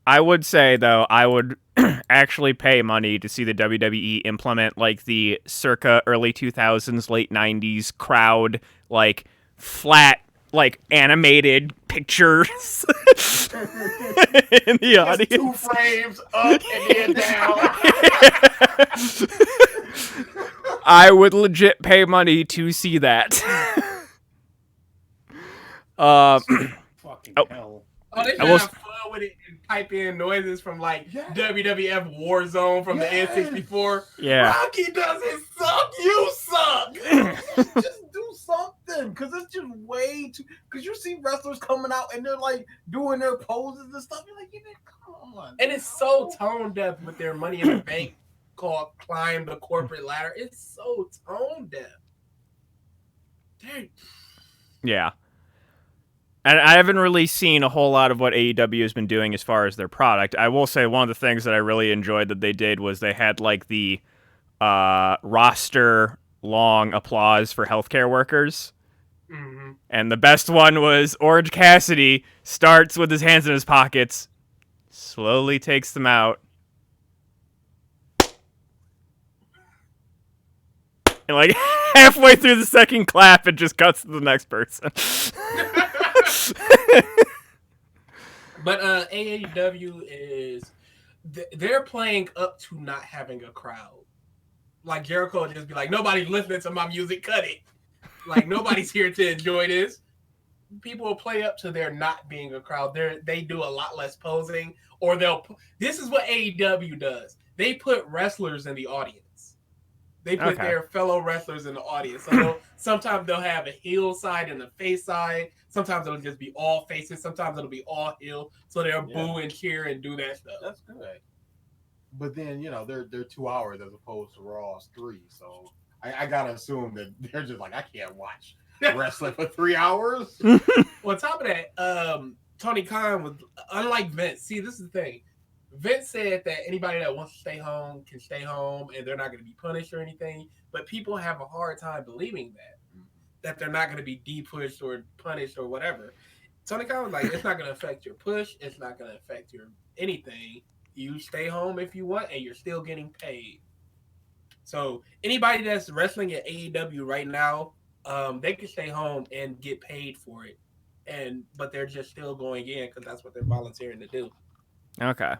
I would say, though, I would actually pay money to see the WWE implement, like, the circa early 2000s, late 90s crowd, like, flat, like, animated pictures in the audience. 2 frames up and then down. I would legit pay money to see that. Fucking Oh. hell. Oh, they I will- should have fun with it and pipe in noises from like Yeah. WWF Warzone from the N64. Yeah. Rocky doesn't suck. You suck. Just do something, because it's just way too. Because you see wrestlers coming out and they're like doing their poses and stuff. You're like, come on. And it's so tone deaf with their Money in the Bank called Climb the Corporate Ladder. It's so tone deaf. Dude. Yeah. And I haven't really seen a whole lot of what AEW has been doing as far as their product. I will say one of the things that I really enjoyed that they did was they had like the roster long applause for healthcare workers. Mm-hmm. And the best one was Orange Cassidy starts with his hands in his pockets, slowly takes them out, and like halfway through the second clap, it just cuts to the next person. But AEW is they're playing up to not having a crowd. Like Jericho would just be like, nobody's listening to my music, cut it. Like nobody's here to enjoy this. People will play up to there not being a crowd. They do a lot less posing, or this is what AEW does. They put wrestlers in the audience. They put their fellow wrestlers in the audience. So sometimes they'll have a heel side and a face side. Sometimes it'll just be all faces. Sometimes it'll be all heel. So they'll boo and cheer and do that stuff. That's good. But then they're 2 hours as opposed to Raw's 3. So I gotta assume that they're just like, I can't watch wrestling for 3 hours. Well, on top of that, Tony Khan was unlike Vince. See, this is the thing. Vince said that anybody that wants to stay home can stay home and they're not going to be punished or anything. But people have a hard time believing that they're not going to be de-pushed or punished or whatever. Tony Khan was like, it's not going to affect your push. It's not going to affect your anything. You stay home if you want and you're still getting paid. So anybody that's wrestling at AEW right now, they can stay home and get paid for it. But they're just still going in because that's what they're volunteering to do. Okay.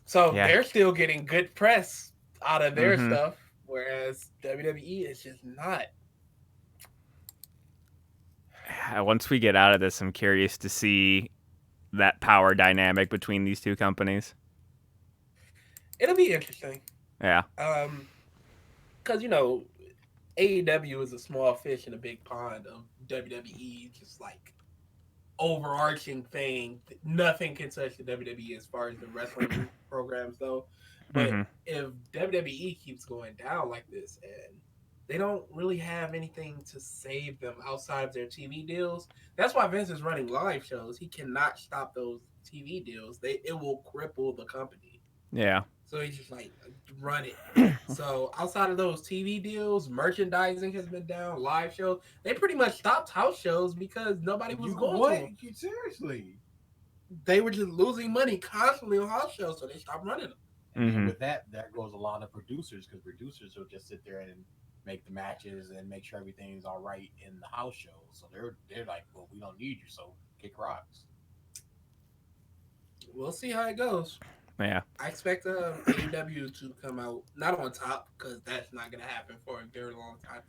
So they're still getting good press out of their Mhm. stuff, whereas WWE is just not. Once we get out of this, I'm curious to see that power dynamic between these two companies. It'll be interesting. Yeah. Because, AEW is a small fish in a big pond of WWE, just like overarching thing. Nothing can touch the WWE as far as the wrestling programs, though. But if WWE keeps going down like this and they don't really have anything to save them outside of their TV deals, that's why Vince is running live shows. He cannot stop those TV deals. It will cripple the company. Yeah. So he's just like, run it. So outside of those TV deals, merchandising has been down, live shows. They pretty much stopped house shows because nobody was going to them. Seriously. They were just losing money constantly on house shows, so they stopped running them. And then with that goes a lot of producers, because producers will just sit there and make the matches and make sure everything's all right in the house shows. So they're like, well, we don't need you, so kick rocks. We'll see how it goes. Yeah. I expect AEW to come out not on top, because that's not gonna happen for a very long time.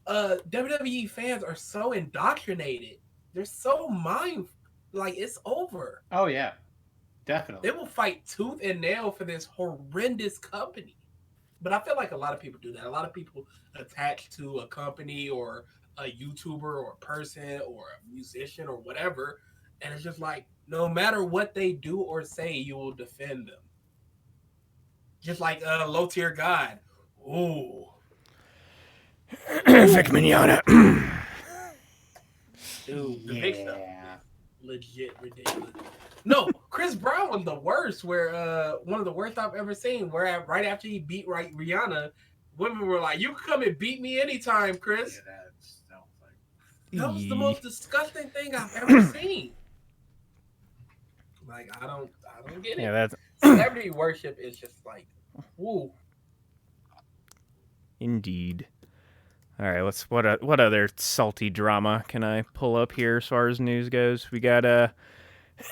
WWE fans are so indoctrinated. They're so like it's over. Oh yeah, definitely. They will fight tooth and nail for this horrendous company. But I feel like a lot of people do that. A lot of people attach to a company or a YouTuber or a person or a musician or whatever, and it's just like, no matter what they do or say, you will defend them. Just like Low Tier God. Ooh. Vic Mignogna. Dude, the big stuff. Legit ridiculous. No, Chris Brown was the worst. Where one of the worst I've ever seen. Where right after he beat Rihanna, women were like, "You can come and beat me anytime, Chris." Yeah, that was the most disgusting thing I've ever seen. Like I don't get it. Yeah, that's Celebrity worship is just like, woo. Indeed. All right, what other salty drama can I pull up here as far as news goes? We got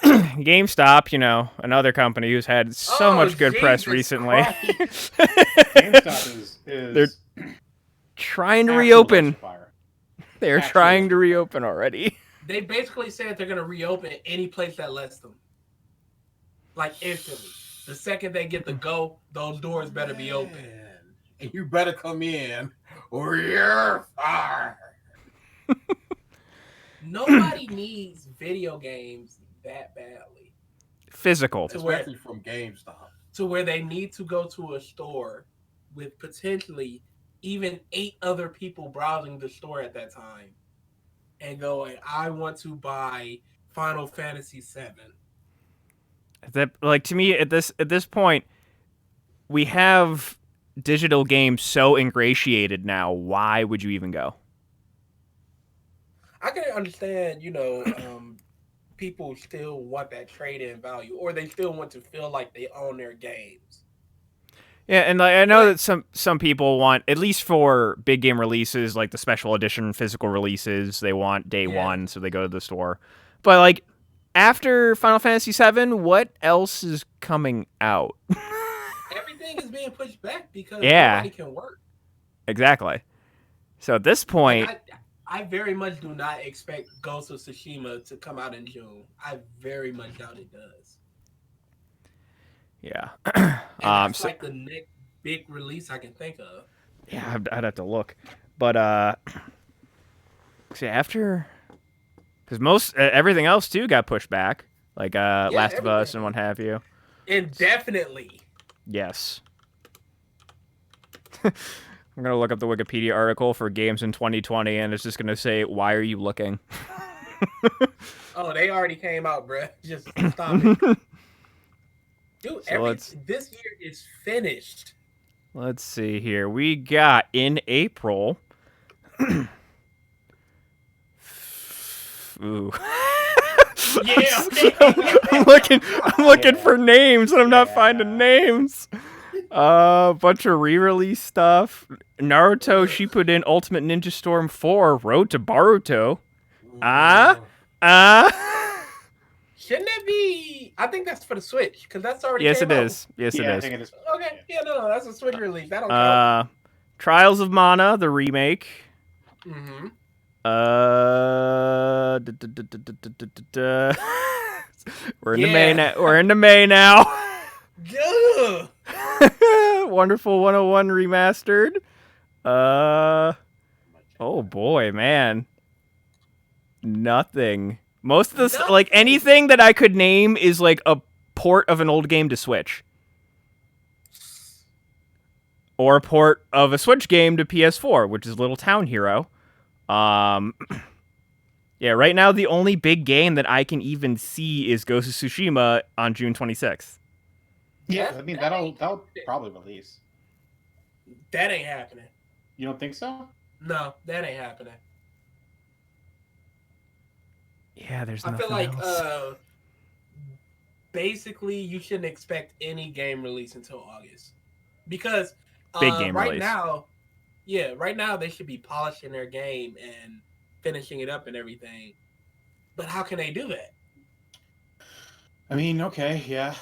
GameStop, another company who's had so much good press recently. GameStop is they're trying to reopen. They're trying to reopen already. They basically said they're going to reopen any place that lets them. Like instantly. The second they get the go, those doors better be open. And you better come in or you're fired. Nobody needs video games that badly. Physical. Especially from GameStop. To where they need to go to a store with potentially even 8 other people browsing the store at that time and going, I want to buy Final Fantasy VII. Like, to me, at this point, we have digital games so ingratiated now. Why would you even go? I can understand, people still want that trade-in value, or they still want to feel like they own their games. Yeah, and I know that some people want, at least for big game releases, like the special edition physical releases, they want day one, so they go to the store. But like after Final Fantasy VII, what else is coming out? Everything is being pushed back because nobody can work. Exactly. So at this point, I very much do not expect Ghost of Tsushima to come out in June. I very much doubt it does. Yeah. That's like the next big release I can think of. Yeah, I'd have to look. But see, after, because everything else too got pushed back, like Last of Us and what have you. Indefinitely. Yes. I'm gonna look up the Wikipedia article for games in 2020, and it's just gonna say, "Why are you looking?" Oh, they already came out, bruh. Just stop it. Dude, this year is finished. Let's see here. We got in April. Ooh. Yeah. I'm looking for names, and I'm not finding names. Bunch of re-release stuff. Naruto Shippuden Ultimate Ninja Storm 4 Road to Boruto. Shouldn't it be? I think that's for the Switch because that's already. Yes, came it out. is. Yes, it is. I think it is. Okay. Yeah, no, that's a Switch release. That don't count. Trials of Mana, the remake. Mm-hmm. We're in the May now. We're in the May now. Good. Wonderful 101 remastered. Oh boy, man. Nothing. Most of this, like anything that I could name, is like a port of an old game to Switch, or a port of a Switch game to PS4, which is Little Town Hero. Yeah, right now the only big game that I can even see is Ghost of Tsushima on June 26th. Yeah, I mean that'll probably release. That ain't happening. You don't think so? No, that ain't happening. Yeah, there's I nothing feel like else. basically you shouldn't expect any game release until August. Because Big game right release. right now they should be polishing their game and finishing it up and everything. But how can they do that? I mean, okay, yeah.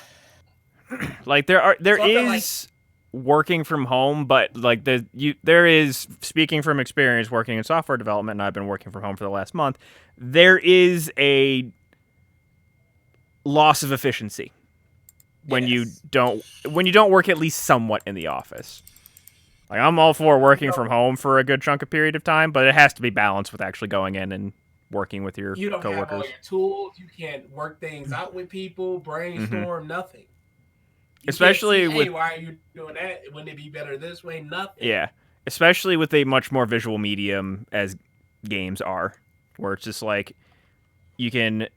Like there is working from home, but like there is, speaking from experience working in software development, and I've been working from home for the last month, there is a loss of efficiency when you don't work at least somewhat in the office. Like I'm all for working from home for a good chunk of period of time, but it has to be balanced with actually going in and working with your You don't have all coworkers. your tools. You can't work things out with people, brainstorm, nothing. You Especially can't see, with, hey, why are you doing that? Wouldn't it be better this way? Nothing. yeah, especially with a much more visual medium as games are, where it's just like you can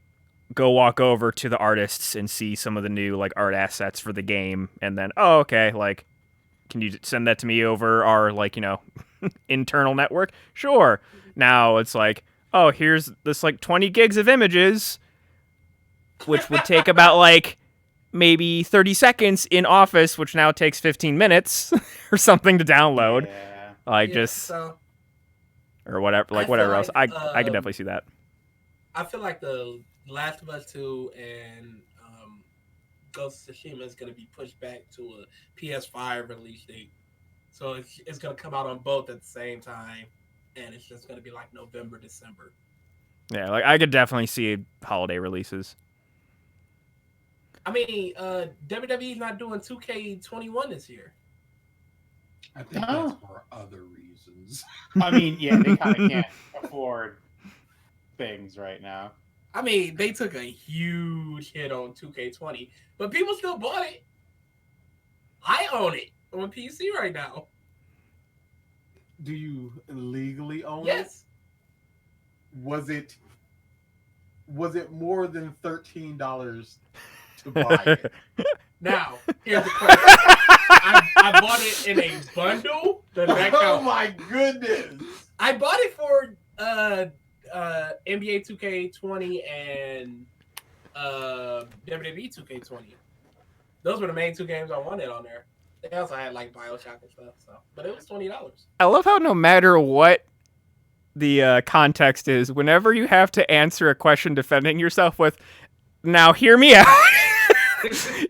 go walk over to the artists and see some of the new like art assets for the game, and then okay, like, can you send that to me over our like internal network? Sure. Now it's like, oh, here's this like 20 gigs of images, which would take about like maybe 30 seconds in Office, which now takes 15 minutes or something to download. Yeah. Like or whatever, like whatever else. I can definitely see that. I feel like the Last of Us 2 and Ghost of Tsushima is going to be pushed back to a PS5 release date. So it's going to come out on both at the same time, and it's just going to be like November, December. Yeah, like I could definitely see holiday releases. I mean, WWE's not doing 2K21 this year. I think that's for other reasons. I mean, yeah, they kind of can't afford things right now. I mean, they took a huge hit on 2K20, but people still bought it. I own it on PC right now. Do you legally own it? Yes. Was it more than $13 to buy it? Now, here's the question. I bought it in a bundle. Oh my goodness! I bought it for NBA 2K20 and WWE 2K20. Those were the main two games I wanted on there. They also had like BioShock and stuff. So, but it was $20. I love how no matter what the context is, whenever you have to answer a question defending yourself with, "Now hear me out,"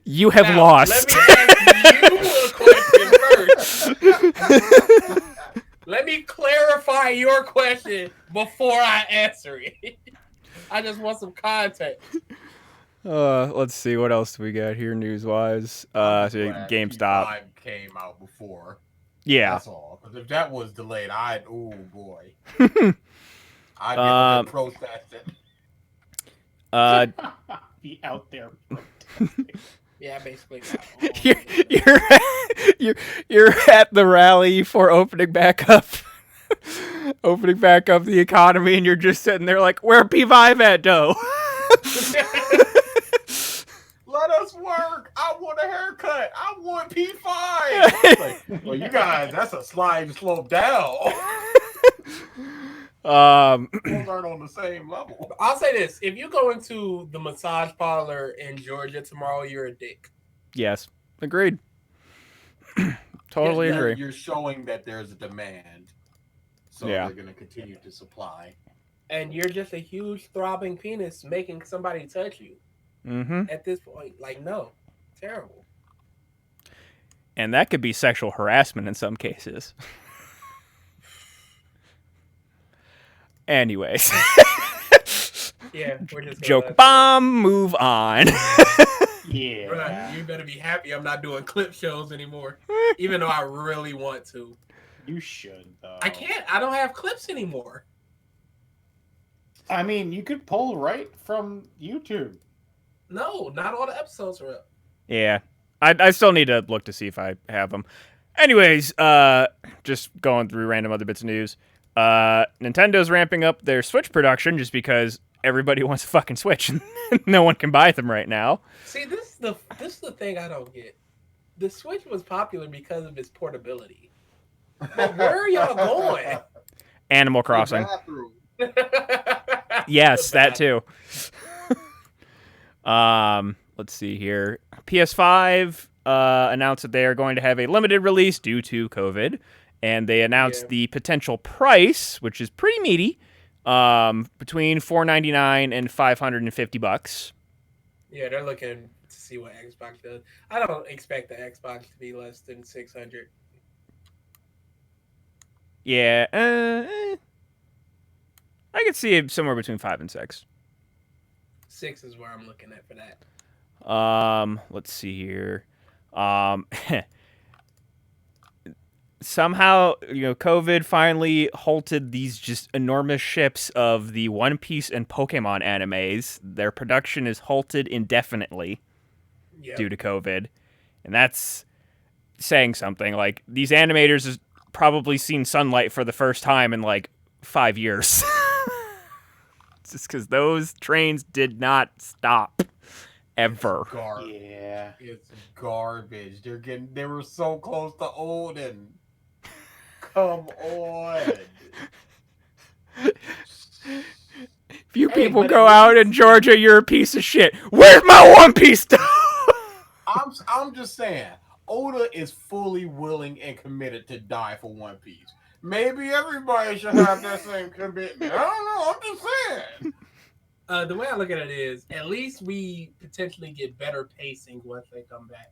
you have lost. Let me ask you a question first. Let me clarify your question before I answer it. I just want some context. Let's see, what else do we got here news-wise? So GameStop P5 came out before. Yeah. That's all. Because if that was delayed, oh boy. I'd protest it. Be out there. Yeah, basically. You're at the rally for opening back up the economy, and you're just sitting there like, where P5 at, Doe? Let us work. I want a haircut. I want P5. Like, well, you guys, that's a slide and slope down. Those aren't on the same level. I'll say this: if you go into the massage parlor in Georgia tomorrow, you're a dick. Yes, agreed. Totally agree. You're showing that there's a demand, so they're going to continue to supply. And you're just a huge throbbing penis making somebody touch you. Mm-hmm. At this point, like, no, terrible. And that could be sexual harassment in some cases. Anyways. Yeah, we're just joke bomb. Move on. Yeah, Bruh, you better be happy I'm not doing clip shows anymore. Even though I really want to. You should though. I can't. I don't have clips anymore. I mean, you could pull right from YouTube. No, not all the episodes are up. Yeah. I still need to look to see if I have them. Anyways, just going through random other bits of news. Nintendo's ramping up their Switch production just because everybody wants a fucking Switch and no one can buy them right now. See, this is the thing I don't get. The Switch was popular because of its portability. But where are y'all going? Animal The Crossing. bathroom. Yes, The that bad- too. Let's see here. PS5 announced that they are going to have a limited release due to COVID, and they announced Yeah. the potential price, which is pretty meaty, between $499 and $550. Yeah, they're looking to see what Xbox does. I don't expect the Xbox to be less than 600. Yeah, I could see it somewhere between 5 and 6. 6 is where I'm looking at for that. Let's see here. Somehow, COVID finally halted these just enormous ships of the One Piece and Pokemon animes. Their production is halted indefinitely Yeah. due to COVID, and that's saying something. Like, these animators have probably seen sunlight for the first time in like 5 years. Just because those trains did not stop ever. Garbage. Yeah. It's garbage. They were so close to Olden. Come on. If you Hey, people but go at out least- in Georgia, you're a piece of shit. Where's my One Piece stuff? I'm just saying, Oda is fully willing and committed to die for One Piece. Maybe everybody should have that same commitment. I don't know. I'm just saying. The way I look at it is, at least we potentially get better pacing once they come back,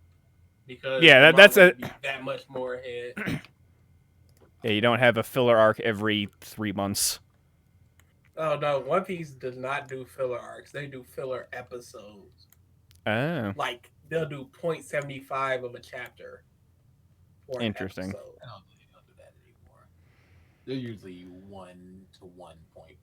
because Yeah, the that's manga a- will be that much more ahead. Yeah, you don't have a filler arc every 3 months. Oh no, One Piece does not do filler arcs. They do filler episodes. Oh, Like they'll do 0.75 of a chapter. For an Interesting. episode. I don't think they'll do that anymore. They're usually 1 to 1.25.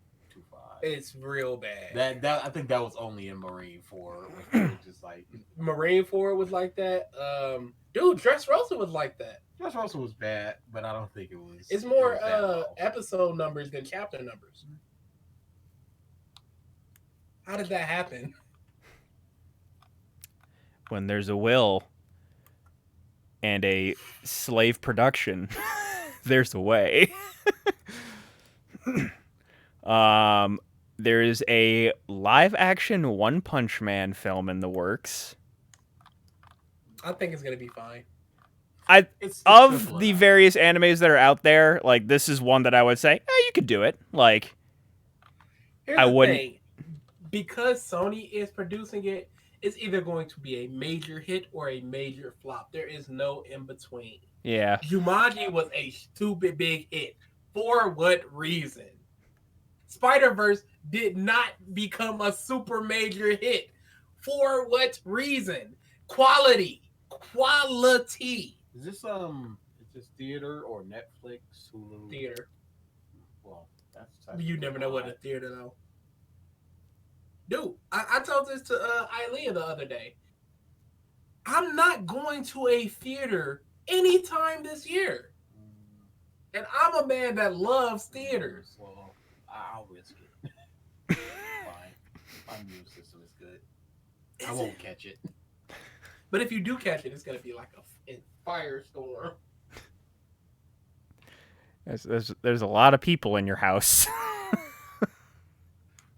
It's real bad. That I think that was only in Marine 4. It was just like Marine 4 was like that. Dude, Dressrosa was like that. Dress Russell was bad, but I don't think it was. It's more it was that low. episode numbers than chapter numbers. How did that happen? when there's a will and a slave production, there's a way. There is a live-action One Punch Man film in the works. I think it's gonna be fine. It's Of simple the enough. various animes that are out there, like, this is one that I would say, you could do it. Like, Here's I the wouldn't- thing. Because Sony is producing it, it's either going to be a major hit or a major flop. There is no in between. yeah. Jumanji was a stupid big hit. For what reason? Spider-Verse did not become a super major hit. For what reason? Quality. Is this theater or Netflix, Hulu? Theater. Well, that's You never know what a theater though. Dude, I told this to Ilea the other day. I'm not going to a theater anytime this year. And I'm a man that loves theaters. Well, I'll risk it. Fine. My immune system is good. I won't catch it. But if you do catch it, it's going to be like a firestorm. There's a lot of people in your house.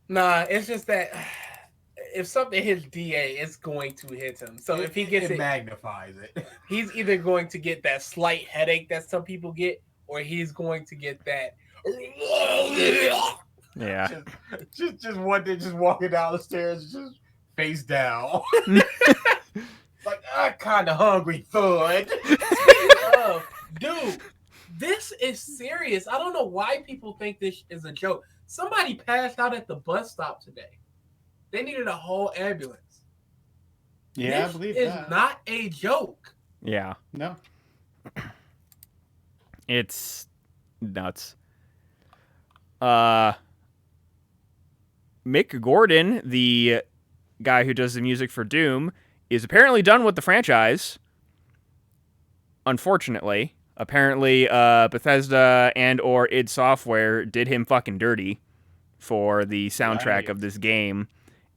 Nah, it's just that if something hits DA, it's going to hit him. So if he gets it, magnifies it. he's either going to get that slight headache that some people get, or he's going to get that. Yeah. just one day, just walking down the stairs, just face down. Like, I'm kind of hungry, thud. Dude, this is serious. I don't know why people think this is a joke. Somebody passed out at the bus stop today. They needed a whole ambulance. Yeah, this I believe is that. not a joke. Yeah. No. It's nuts. Mick Gordon, the guy who does the music for Doom, is apparently done with the franchise. Unfortunately. Apparently, Bethesda and or id Software did him fucking dirty for the soundtrack Right. of this game.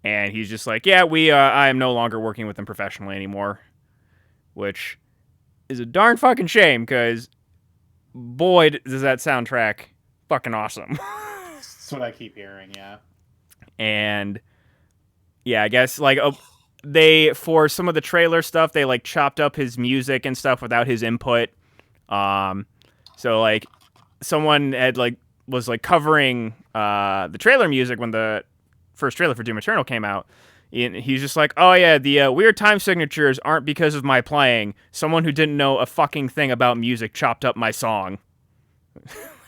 And he's just like, yeah, I am no longer working with them professionally anymore. Which is a darn fucking shame because, boy, does that soundtrack fucking awesome. That's what I keep hearing. Yeah. And yeah, I guess like they for some of the trailer stuff they like chopped up his music and stuff without his input. So like someone had like was like covering the trailer music when the first trailer for Doom Eternal came out. And he's just like, oh yeah, the weird time signatures aren't because of my playing. Someone who didn't know a fucking thing about music chopped up my song.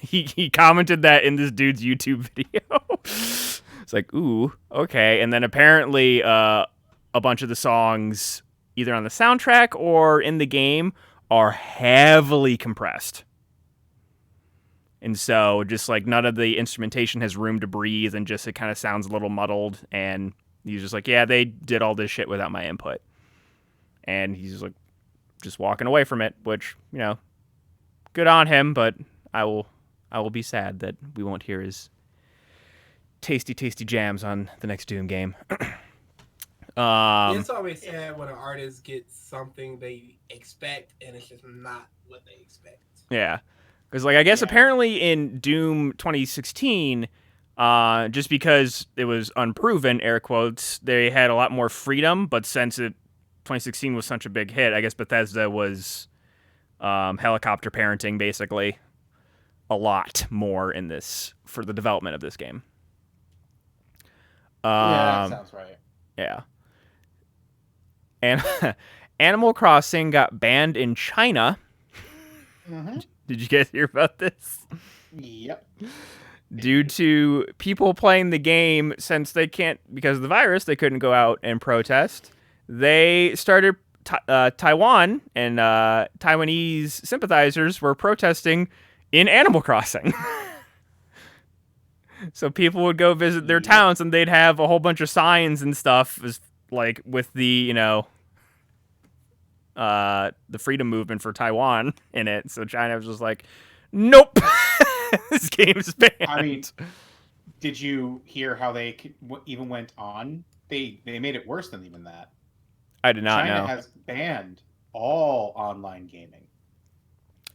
He commented that in this dude's YouTube video. It's like, ooh, okay. And then apparently a bunch of the songs, either on the soundtrack or in the game, are heavily compressed. And so just like none of the instrumentation has room to breathe and just it kind of sounds a little muddled. And he's just like, yeah, they did all this shit without my input. And he's just like, just walking away from it, which, you know, good on him, but I will be sad that we won't hear his tasty jams on the next Doom game. It's always sad when an artist gets something they expect and it's just not what they expect. Yeah. Because, like, I guess apparently in Doom 2016, just because it was unproven, air quotes, they had a lot more freedom, but since 2016 was such a big hit, I guess Bethesda was helicopter parenting, basically, a lot more in this, for the development of this game. Yeah, that sounds right. Yeah. And Animal Crossing got banned in China. Mm-hmm. Did you guys hear about this? Yep. Due to people playing the game, since they can't, because of the virus, they couldn't go out and protest. They started, Taiwan and Taiwanese sympathizers were protesting in Animal Crossing. So people would go visit their towns and they'd have a whole bunch of signs and stuff, like with the, you know, the freedom movement for Taiwan in it. So China was just like, nope, this game's banned. I mean, did you hear how they even went on? They made it worse than even that. I did not know. China has banned all online gaming.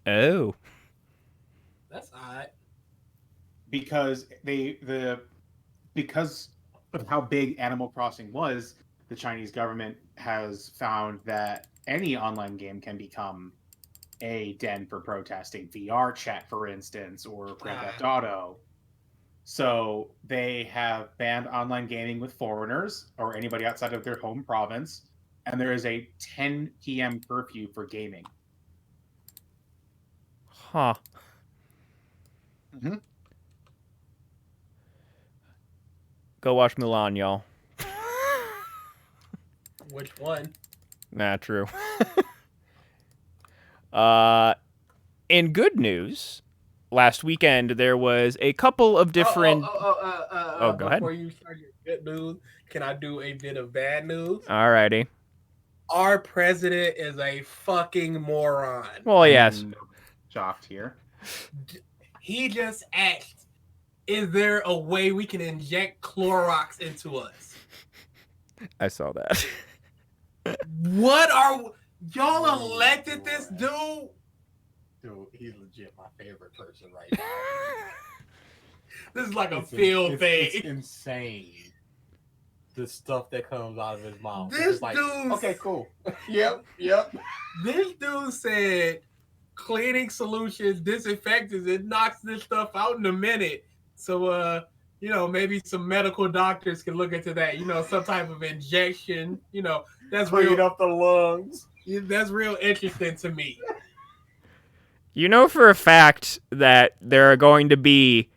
Oh. That's odd. Because because of how big Animal Crossing was, the Chinese government has found that any online game can become a den for protesting. VR chat, for instance, or Grand Theft Auto. So they have banned online gaming with foreigners or anybody outside of their home province, and there is a 10 p.m. curfew for gaming. Huh. Mm-hmm. Go watch Mulan, y'all. Which one? Nah, true. In good news, last weekend there was a couple of different. Go ahead. Before you start your good news, can I do a bit of bad news? Alrighty. Our president is a fucking moron. Well, yes. Shocked here. He just asked, is there a way we can inject Clorox into us? I saw that. What are y'all elected this dude? Dude, he's legit my favorite person right now. This is like a field thing. It's insane. The stuff that comes out of his mouth. This like, dude. okay, cool. Yep. This dude said cleaning solutions, disinfectants, it knocks this stuff out in a minute. So, you know, maybe some medical doctors can look into that. You know, some type of injection. You know, that's Clean real. up the lungs. That's real interesting to me. You know for a fact that there are going to be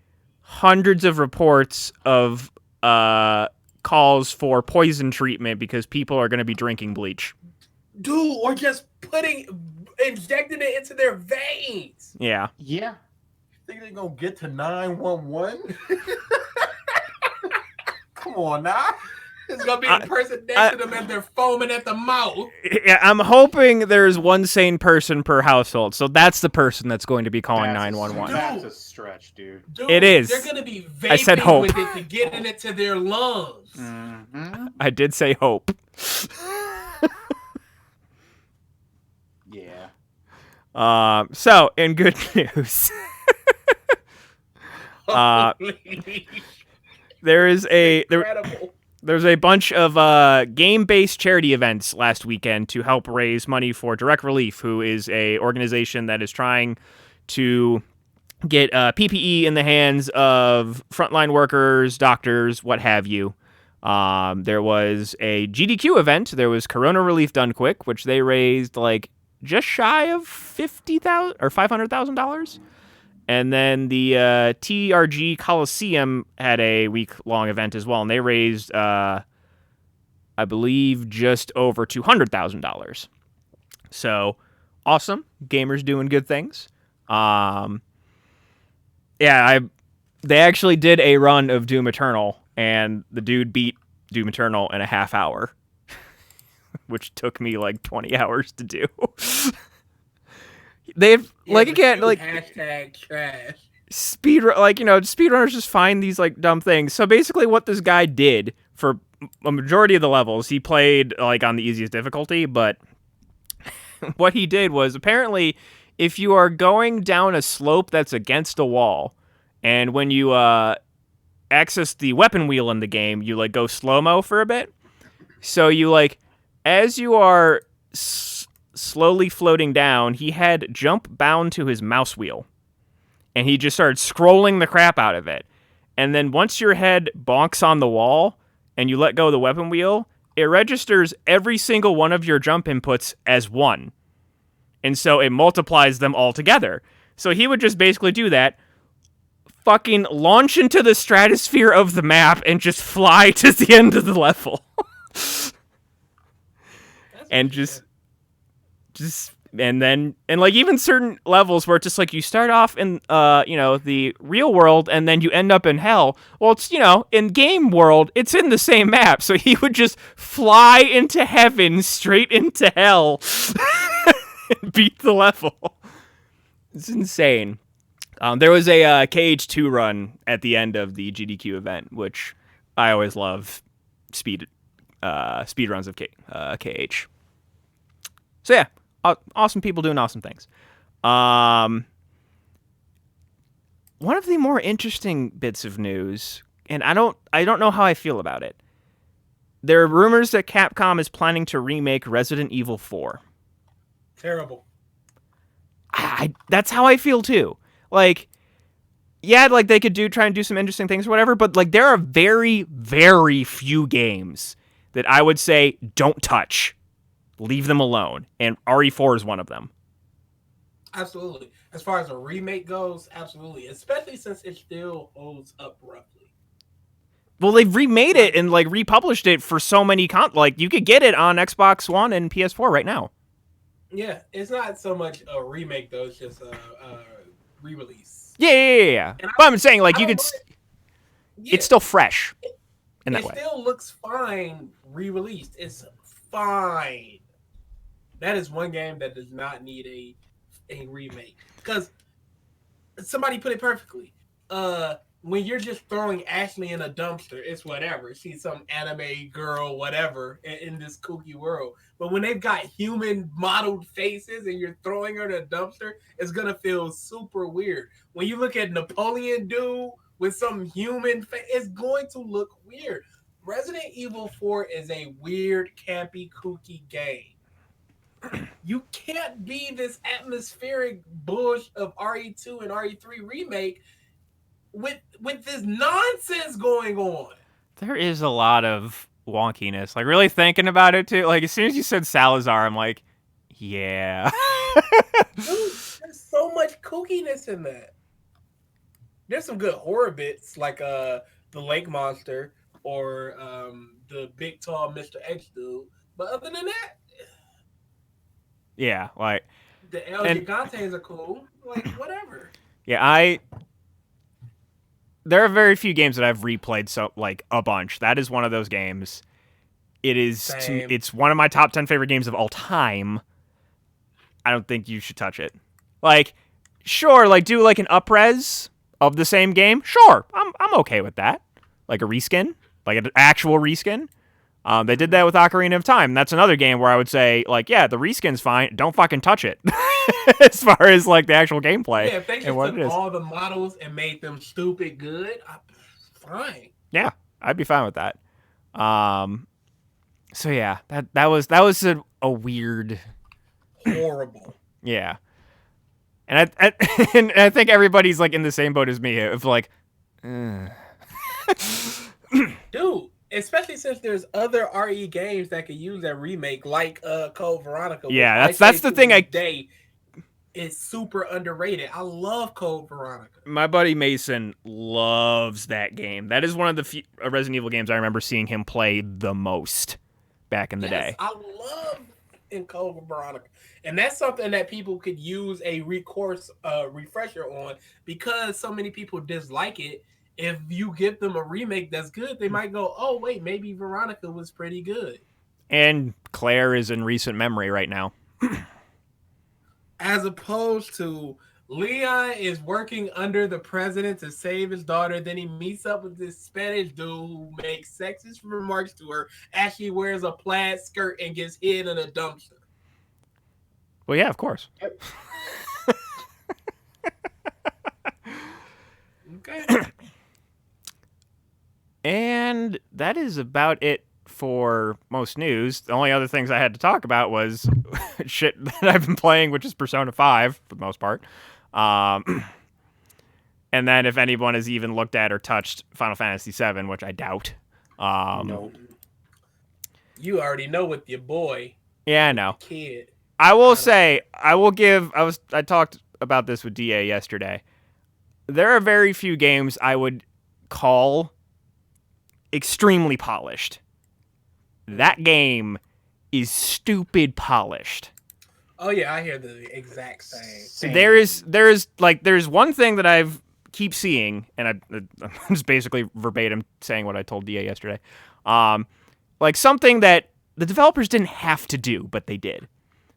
hundreds of reports of calls for poison treatment because people are going to be drinking bleach. Dude, or just injecting it into their veins. Yeah. Yeah. Think they're gonna get to 911? Come on now. It's gonna be the person next to them as they're foaming at the mouth. Yeah, I'm hoping there's one sane person per household, so that's the person that's going to be calling 911. That's a stretch, dude. Dude, It is. They're gonna be I said vaping hope. with it to get it into their lungs. Mm-hmm. I did say hope. Yeah. So in good news, Holy there's incredible. a bunch of game-based charity events last weekend to help raise money for Direct Relief, who is a organization that is trying to get PPE in the hands of frontline workers, doctors, what have you. There was a GDQ event. There was Corona Relief Done Quick, which they raised like just shy of $50,000 or $500,000. And then the TRG Coliseum had a week-long event as well, and they raised, I believe, just over $200,000. So awesome, gamers doing good things. They actually did a run of Doom Eternal, and the dude beat Doom Eternal in a half hour, which took me like 20 hours to do. They've hashtag trash. Speedrunners just find these like dumb things. So basically what this guy did for a majority of the levels, he played like on the easiest difficulty, but what he did was apparently if you are going down a slope that's against a wall, and when you access the weapon wheel in the game, you like go slow-mo for a bit. So you like, as you are slowly floating down, he had jump bound to his mouse wheel, and he just started scrolling the crap out of it. And then once your head bonks on the wall and you let go of the weapon wheel, it registers every single one of your jump inputs as one. And so it multiplies them all together. So he would just basically do that, fucking launch into the stratosphere of the map and just fly to the end of the level. And and like even certain levels where it's just like you start off in the real world and then you end up in hell. Well, it's in game world it's in the same map, so he would just fly into heaven straight into hell and beat the level. It's insane. There was a KH2 run at the end of the GDQ event, which I always love speed runs of KH. So yeah, awesome people doing awesome things. One of the more interesting bits of news, and I don't know how I feel about it. There are rumors that Capcom is planning to remake Resident Evil 4. Terrible. That's how I feel too. Like, yeah, like they could try and do some interesting things or whatever, but like there are very, very few games that I would say don't touch. Leave them alone. And RE4 is one of them. Absolutely. As far as a remake goes, absolutely. Especially since it still holds up roughly. Well, they've remade it and like republished it for so many like you could get it on Xbox One and PS4 right now. Yeah, it's not so much a remake though, it's just a re-release. Yeah. But I'm saying like you could it's still fresh in that way. It still looks fine re-released. It's fine. That is one game that does not need a remake. Because somebody put it perfectly. When you're just throwing Ashley in a dumpster, it's whatever. She's some anime girl, whatever, in this kooky world. But when they've got human modeled faces and you're throwing her in a dumpster, it's going to feel super weird. When you look at Napoleon dude with some human face, it's going to look weird. Resident Evil 4 is a weird, campy, kooky game. You can't be this atmospheric bush of RE2 and RE3 remake with this nonsense going on. There is a lot of wonkiness. Like really thinking about it too. Like as soon as you said Salazar, I'm like, yeah. Dude, there's so much kookiness in that. There's some good horror bits like the lake monster or the big tall Mr. X dude. But other than that, yeah, like the El Gigantes are cool. Like whatever. Yeah, there are very few games that I've replayed so like a bunch. That is one of those games. It's one of my top 10 favorite games of all time. I don't think you should touch it. Like, sure, like do like an up-res of the same game. Sure, I'm okay with that. Like a reskin, like an actual reskin. They did that with Ocarina of Time. That's another game where I would say, like, yeah, the reskin's fine. Don't fucking touch it. as far as like the actual gameplay. Yeah, if they just and what took it is. all the models and made them stupid good, fine. Yeah, I'd be fine with that. So yeah, that was a weird, Horrible. yeah. And and I think everybody's like in the same boat as me of like, Dude, especially since there's other RE games that could use that remake, like Code Veronica. Yeah, which that's say the thing. to this day is super underrated. I love Code Veronica. My buddy Mason loves that game. That is one of the few Resident Evil games I remember seeing him play the most back in the day. I love in Code Veronica. And that's something that people could use a refresher on, because so many people dislike it. If you give them a remake that's good, they might go, oh, wait, maybe Veronica was pretty good. And Claire is in recent memory right now. As opposed to Leon is working under the president to save his daughter. Then he meets up with this Spanish dude who makes sexist remarks to her as she wears a plaid skirt and gets hid in a dumpster. Well, yeah, of course. Okay. And that is about it for most news. The only other things I had to talk about was shit that I've been playing, which is Persona 5 for the most part. And then if anyone has even looked at or touched Final Fantasy 7, which I doubt. No. You already know with your boy. Yeah, I know. Kid. I will say, I talked about this with DA yesterday. There are very few games I would call extremely polished. That game is stupid polished. Oh yeah, I hear the exact same. There's one thing that I've keep seeing, and I'm just basically verbatim saying what I told DA yesterday. Like something that the developers didn't have to do, but they did.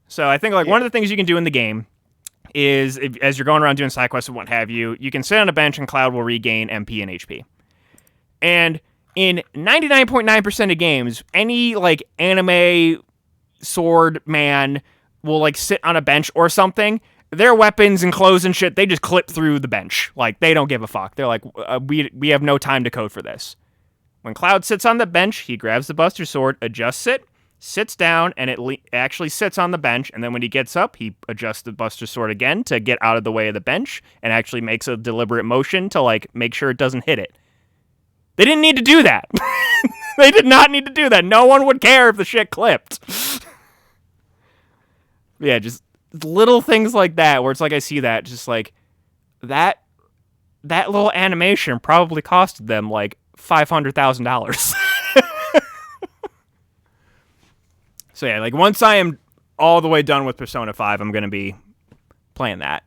So I think one of the things you can do in the game is, as you're going around doing side quests and what have you, you can sit on a bench and Cloud will regain MP and HP. And in 99.9% of games, any like anime sword man will like sit on a bench or something. Their weapons and clothes and shit, they just clip through the bench. Like they don't give a fuck. They're like, we have no time to code for this. When Cloud sits on the bench, he grabs the Buster Sword, adjusts it, sits down, and it actually sits on the bench. And then when he gets up, he adjusts the Buster Sword again to get out of the way of the bench and actually makes a deliberate motion to like make sure it doesn't hit it. They didn't need to do that. They did not need to do that. No one would care if the shit clipped. Yeah, just little things like that where it's like I see that just like that little animation probably costed them like $500,000. So yeah, like once I am all the way done with Persona 5, I'm going to be playing that.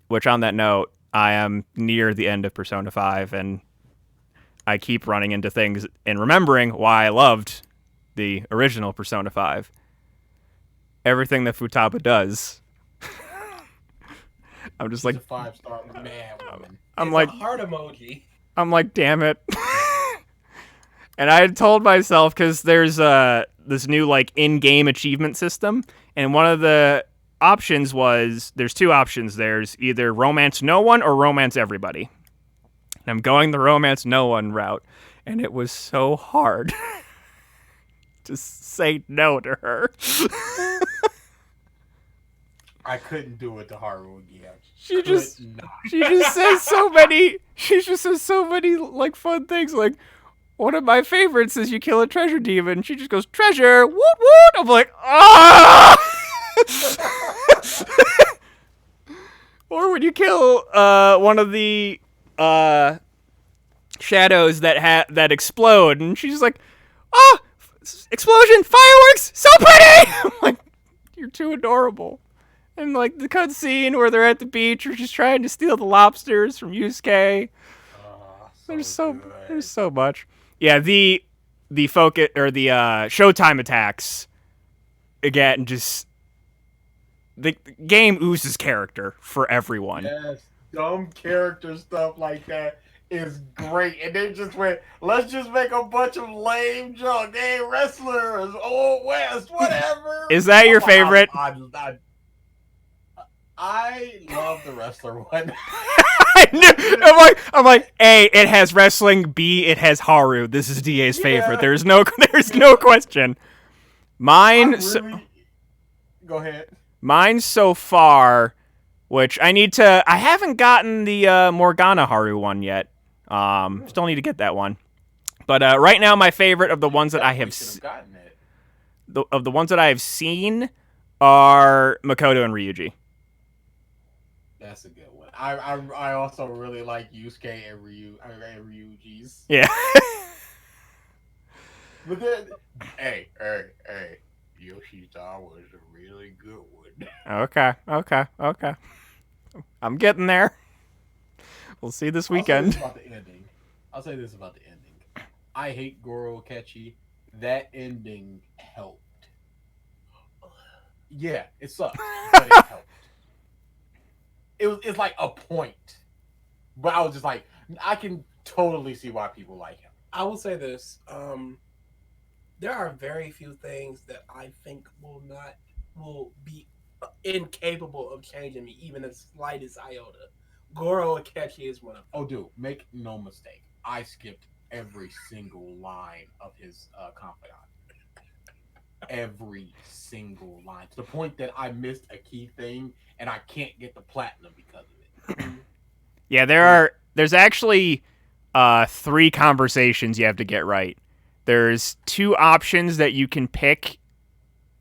Which on that note, I am near the end of Persona 5 and I keep running into things and remembering why I loved the original Persona 5. Everything that Futaba does. I'm just like a 5-star man woman. I'm It's like a heart emoji. I'm like, damn it. And I had told myself, because there's this new like in-game achievement system, and one of the options was, there's two options. There's either romance no one or romance everybody. And I'm going the romance no one route, and it was so hard to say no to her. I couldn't do it the hard way again. She just says so many like fun things. Like, one of my favorites is you kill a treasure demon. She just goes, treasure, woot woot. I'm like, ah! Or when you kill one of the shadows that explode, and she's like, oh, explosion, fireworks, so pretty. I'm like, you're too adorable. And like the cutscene where they're at the beach, or just trying to steal the lobsters from Yusuke. There's so much. Yeah, the focus or the Showtime attacks again, just the game oozes character for everyone. Yes, dumb character stuff like that is great, and they just went, let's just make a bunch of lame junk. They ain't wrestlers, old west, whatever. Is that your favorite? I love the wrestler one. I'm like, A, it has wrestling. B, it has Haru. This is DA's favorite. There's no question. Mine. Go ahead. Mine so far, which I haven't gotten the Morgana Haru one yet. Still need to get that one. But right now, my favorite of the ones that I have of the ones that I have seen are Makoto and Ryuji. That's a good one. I also really like Yusuke and Ryuji's. Yeah. But then, hey, Yoshida was a really good one. Okay. I'm getting there. We'll see this weekend. I'll say this about the ending. I hate Goro Akechi. That ending helped. Yeah, it sucked, but it helped. It's like a point. But I was just like, I can totally see why people like him. I will say this. There are very few things that I think will be incapable of changing me, even the slightest iota. Goro Akechi is one of them. Oh, dude, make no mistake. I skipped every single line of his confidant. Every single line. To the point that I missed a key thing, and I can't get the platinum because of it. Yeah, there's actually 3 conversations you have to get right. There's 2 options that you can pick.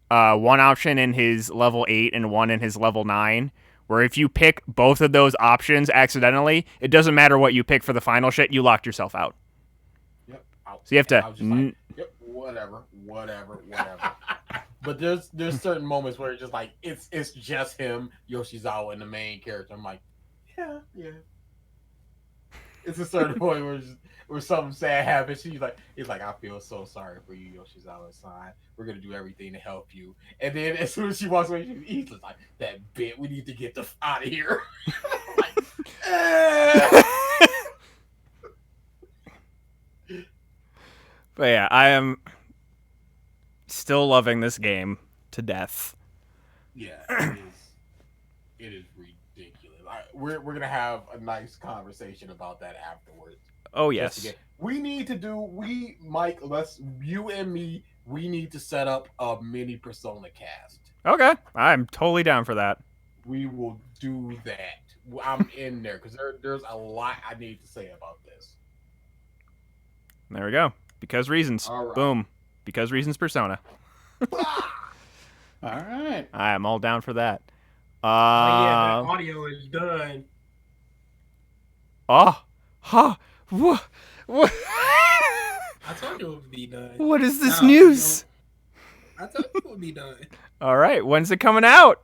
One option in his level 8 and one in his level 9. Where if you pick both of those options accidentally, it doesn't matter what you pick for the final shit, you locked yourself out. Yep. So you have to. I was just like, yep, whatever. But there's certain moments where it's just like it's just him, Yoshizawa, and the main character. I'm like, yeah. It's a certain point where something sad happens. He's like, I feel so sorry for you, Yoshizawa-san. We're gonna do everything to help you. And then as soon as she walks away, he's just like, that bit. We need to get the out of here. Like, But yeah, I am still loving this game to death. Yeah, it is ridiculous. We're gonna have a nice conversation about that afterwards. Oh yes. Mike, you and me, we need to set up a mini Persona cast. Okay, I'm totally down for that. We will do that. I'm in there because there's a lot I need to say about this. There we go. Because reasons. All right. Boom. Because reasons Persona. All right. I am all down for that. Oh yeah, the audio is done. Oh. Huh. What? I told you it would be done. What is this news? I told you it would be done. All right. When's it coming out?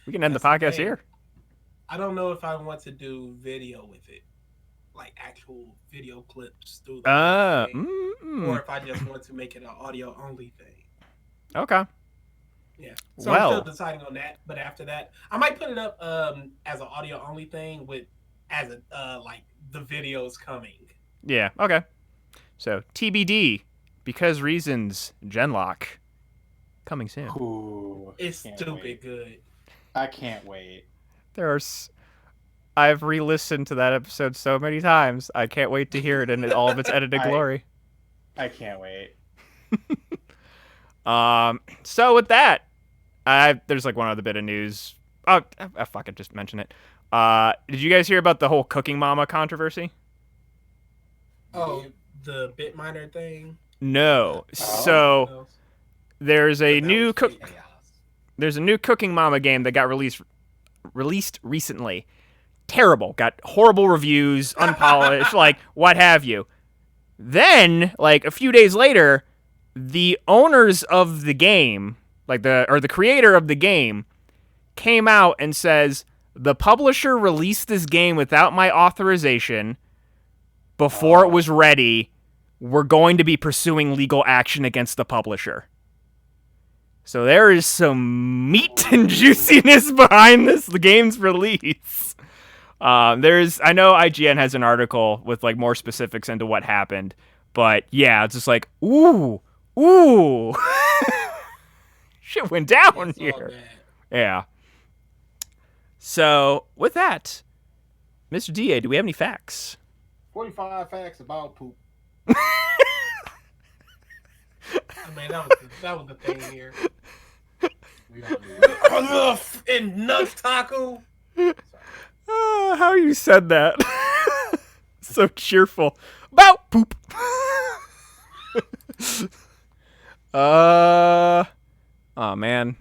We can end the podcast here. I don't know if I want to do video with it, like actual video clips through the thing, or if I just want to make it an audio only thing. Okay. Yeah. So I'm still deciding on that, but after that, I might put it up as an audio only thing as like the videos coming. Yeah. Okay. So TBD, because reasons Genlock coming soon. Ooh, It's stupid good. I can't wait. I've re-listened to that episode so many times. I can't wait to hear it in all of its edited glory. I can't wait. So with that, there's like one other bit of news. Oh, fuck it, just mention it. Did you guys hear about the whole Cooking Mama controversy? Oh, the Bitminer thing? No. So there's a new Cooking Mama game that got released recently. Terrible. Got horrible reviews, unpolished, like what have you. Then, like a few days later, the owners of the game, the creator of the game, came out and says, the publisher released this game without my authorization before it was ready. We're going to be pursuing legal action against the publisher. So there is some meat and juiciness behind the game's release. I know IGN has an article with like more specifics into what happened, but yeah, it's just like, ooh, shit went down It's all here. bad. Yeah. So with that, Mr. DA, do we have any facts? 45 facts about poop. I mean, that was the thing here. We don't need that. And nuts taco. How you said that. So cheerful. About poop. Oh man.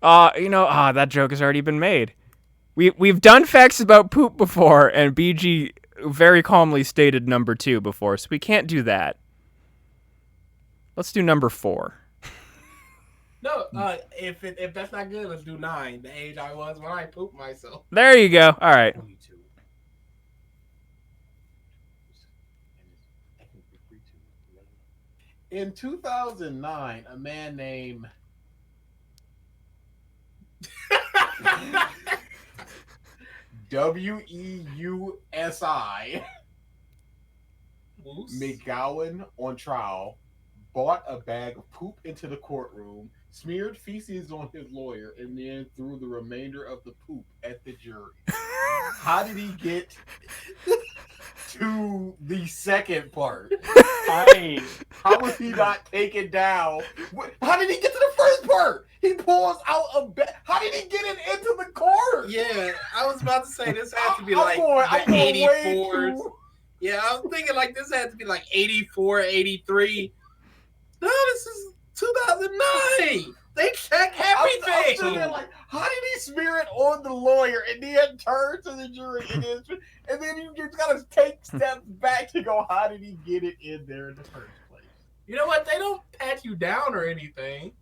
That joke has already been made. We've done facts about poop before, and BG very calmly stated number 2 before, so we can't do that. Let's do number 4. No, if that's not good, let's do 9. The age I was when I pooped myself. There you go. All right. 22. In 2009, a man named WEUSI McGowan on trial brought a bag of poop into the courtroom, smeared feces on his lawyer, and then threw the remainder of the poop at the jury. How did he get to the second part? How was he not taken down? How did he get to the first part? He pulls out a bag. How did he get it into the court? Yeah, I was about to say this had to be I'm like going the way 84s. too- Yeah, I was thinking like this had to be like 84, 83. No, this is 2009. They check I'm everything. sitting there like, how did he smear it on the lawyer and then turn to the jury and then you just gotta take steps back to go, how did he get it in there in the first place? You know what? They don't pat you down or anything.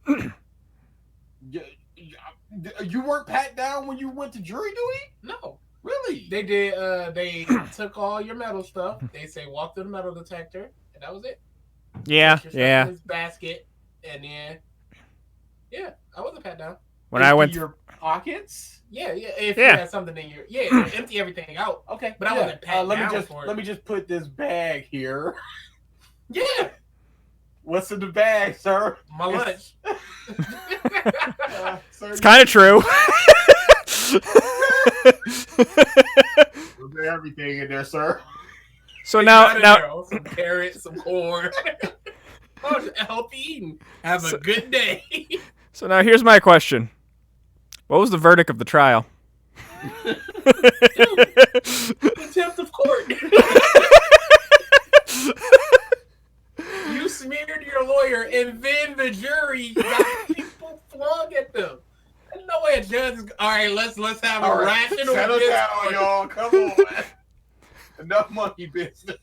You weren't pat down when you went to jury duty? No. Really? They did. They took all your metal stuff. They say walk through the metal detector, and that was it. Yeah, Put your stuff yeah. in this basket, and then I wasn't pat down. When I went, your pockets. Yeah. If Yeah. you had something in your empty everything out. Okay, But I wasn't pat down for it. Let me just put this bag here. Yeah, What's in the bag, sir? my lunch. Sir, it's kind of true. Put everything in there, sir. So Got in now, there, some carrots, some corn. Oh, healthy eating. Have a good day. so now here's my question. What was the verdict of the trial? Contempt of court. You smeared your lawyer, and then the jury got people flung at them. There's no way a judge is, all right, let's have a rational settle down, discourse. y'all. Come on. Enough monkey business.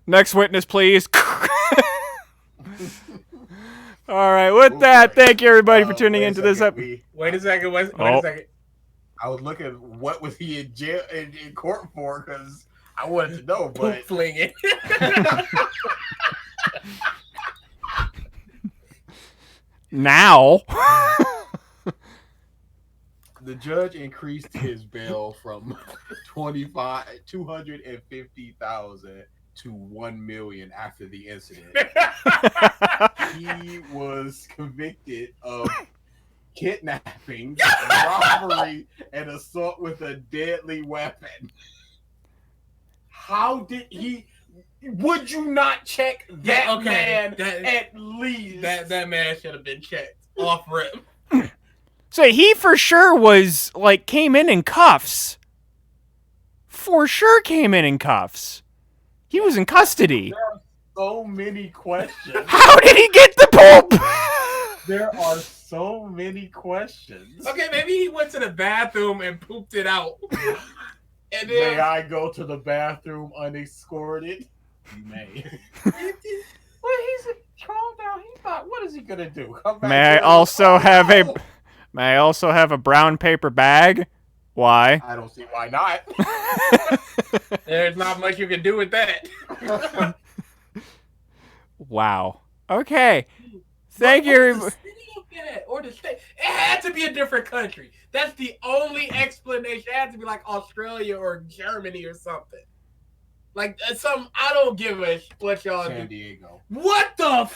Next witness, please. All right, with that, thank you everybody for tuning into this episode. Wait a second. Wait Oh. a second. I was looking at what was he in jail in court for because I wanted to know, Poop but flinging. Now. the judge increased his bail from 250,000 to 1 million after the incident. He was convicted of kidnapping, robbery, and assault with a deadly weapon. How did he? Would you not check that man at least? That man should have been checked off rip. So he for sure was like came in cuffs. For sure came in cuffs. He was in custody. There are so many questions. How did he get the poop? There are so many questions. Okay, maybe he went to the bathroom and pooped it out. And May then I go to the bathroom unescorted? You may. Well, he's calm down. He thought, what is he gonna do? Come back May I to the- also have no! a brown paper bag? Why? I don't see why not. there's not much you can do with that. Wow. Okay. Thank What you, was everybody. the city of that? Or the state? It had to be a different country. That's the only explanation. It had to be like Australia or Germany or something. Like some I don't give a what y'all San do. Diego. What the?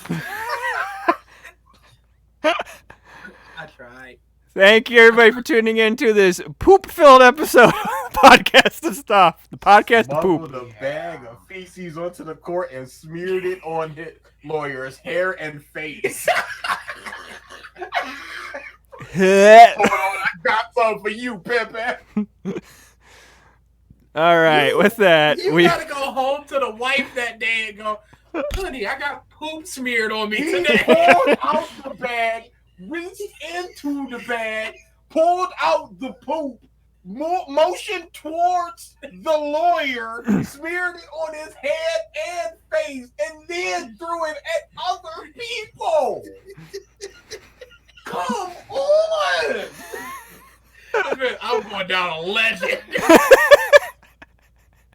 I tried. Thank you, everybody, for tuning in to this poop-filled episode of Podcast of Stuff. The podcast of Smuggled poop. a bag of feces onto the court and smeared it on his lawyer's hair and face. Hold on, I got some for you, Pepe. All right, with that, You gotta go home to the wife that day and go, honey, I got poop smeared on me He today. pulled out the bag, reached into the bag, pulled out the poop, motioned towards the lawyer, smeared it on his head and face, and then threw it at other people. Come on! I'm going down a legend.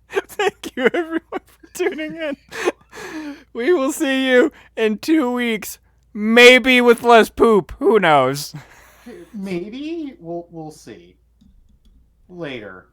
thank you, everyone, for tuning in. We will see you in 2 weeks, maybe with less poop. Who knows? Maybe we'll see later.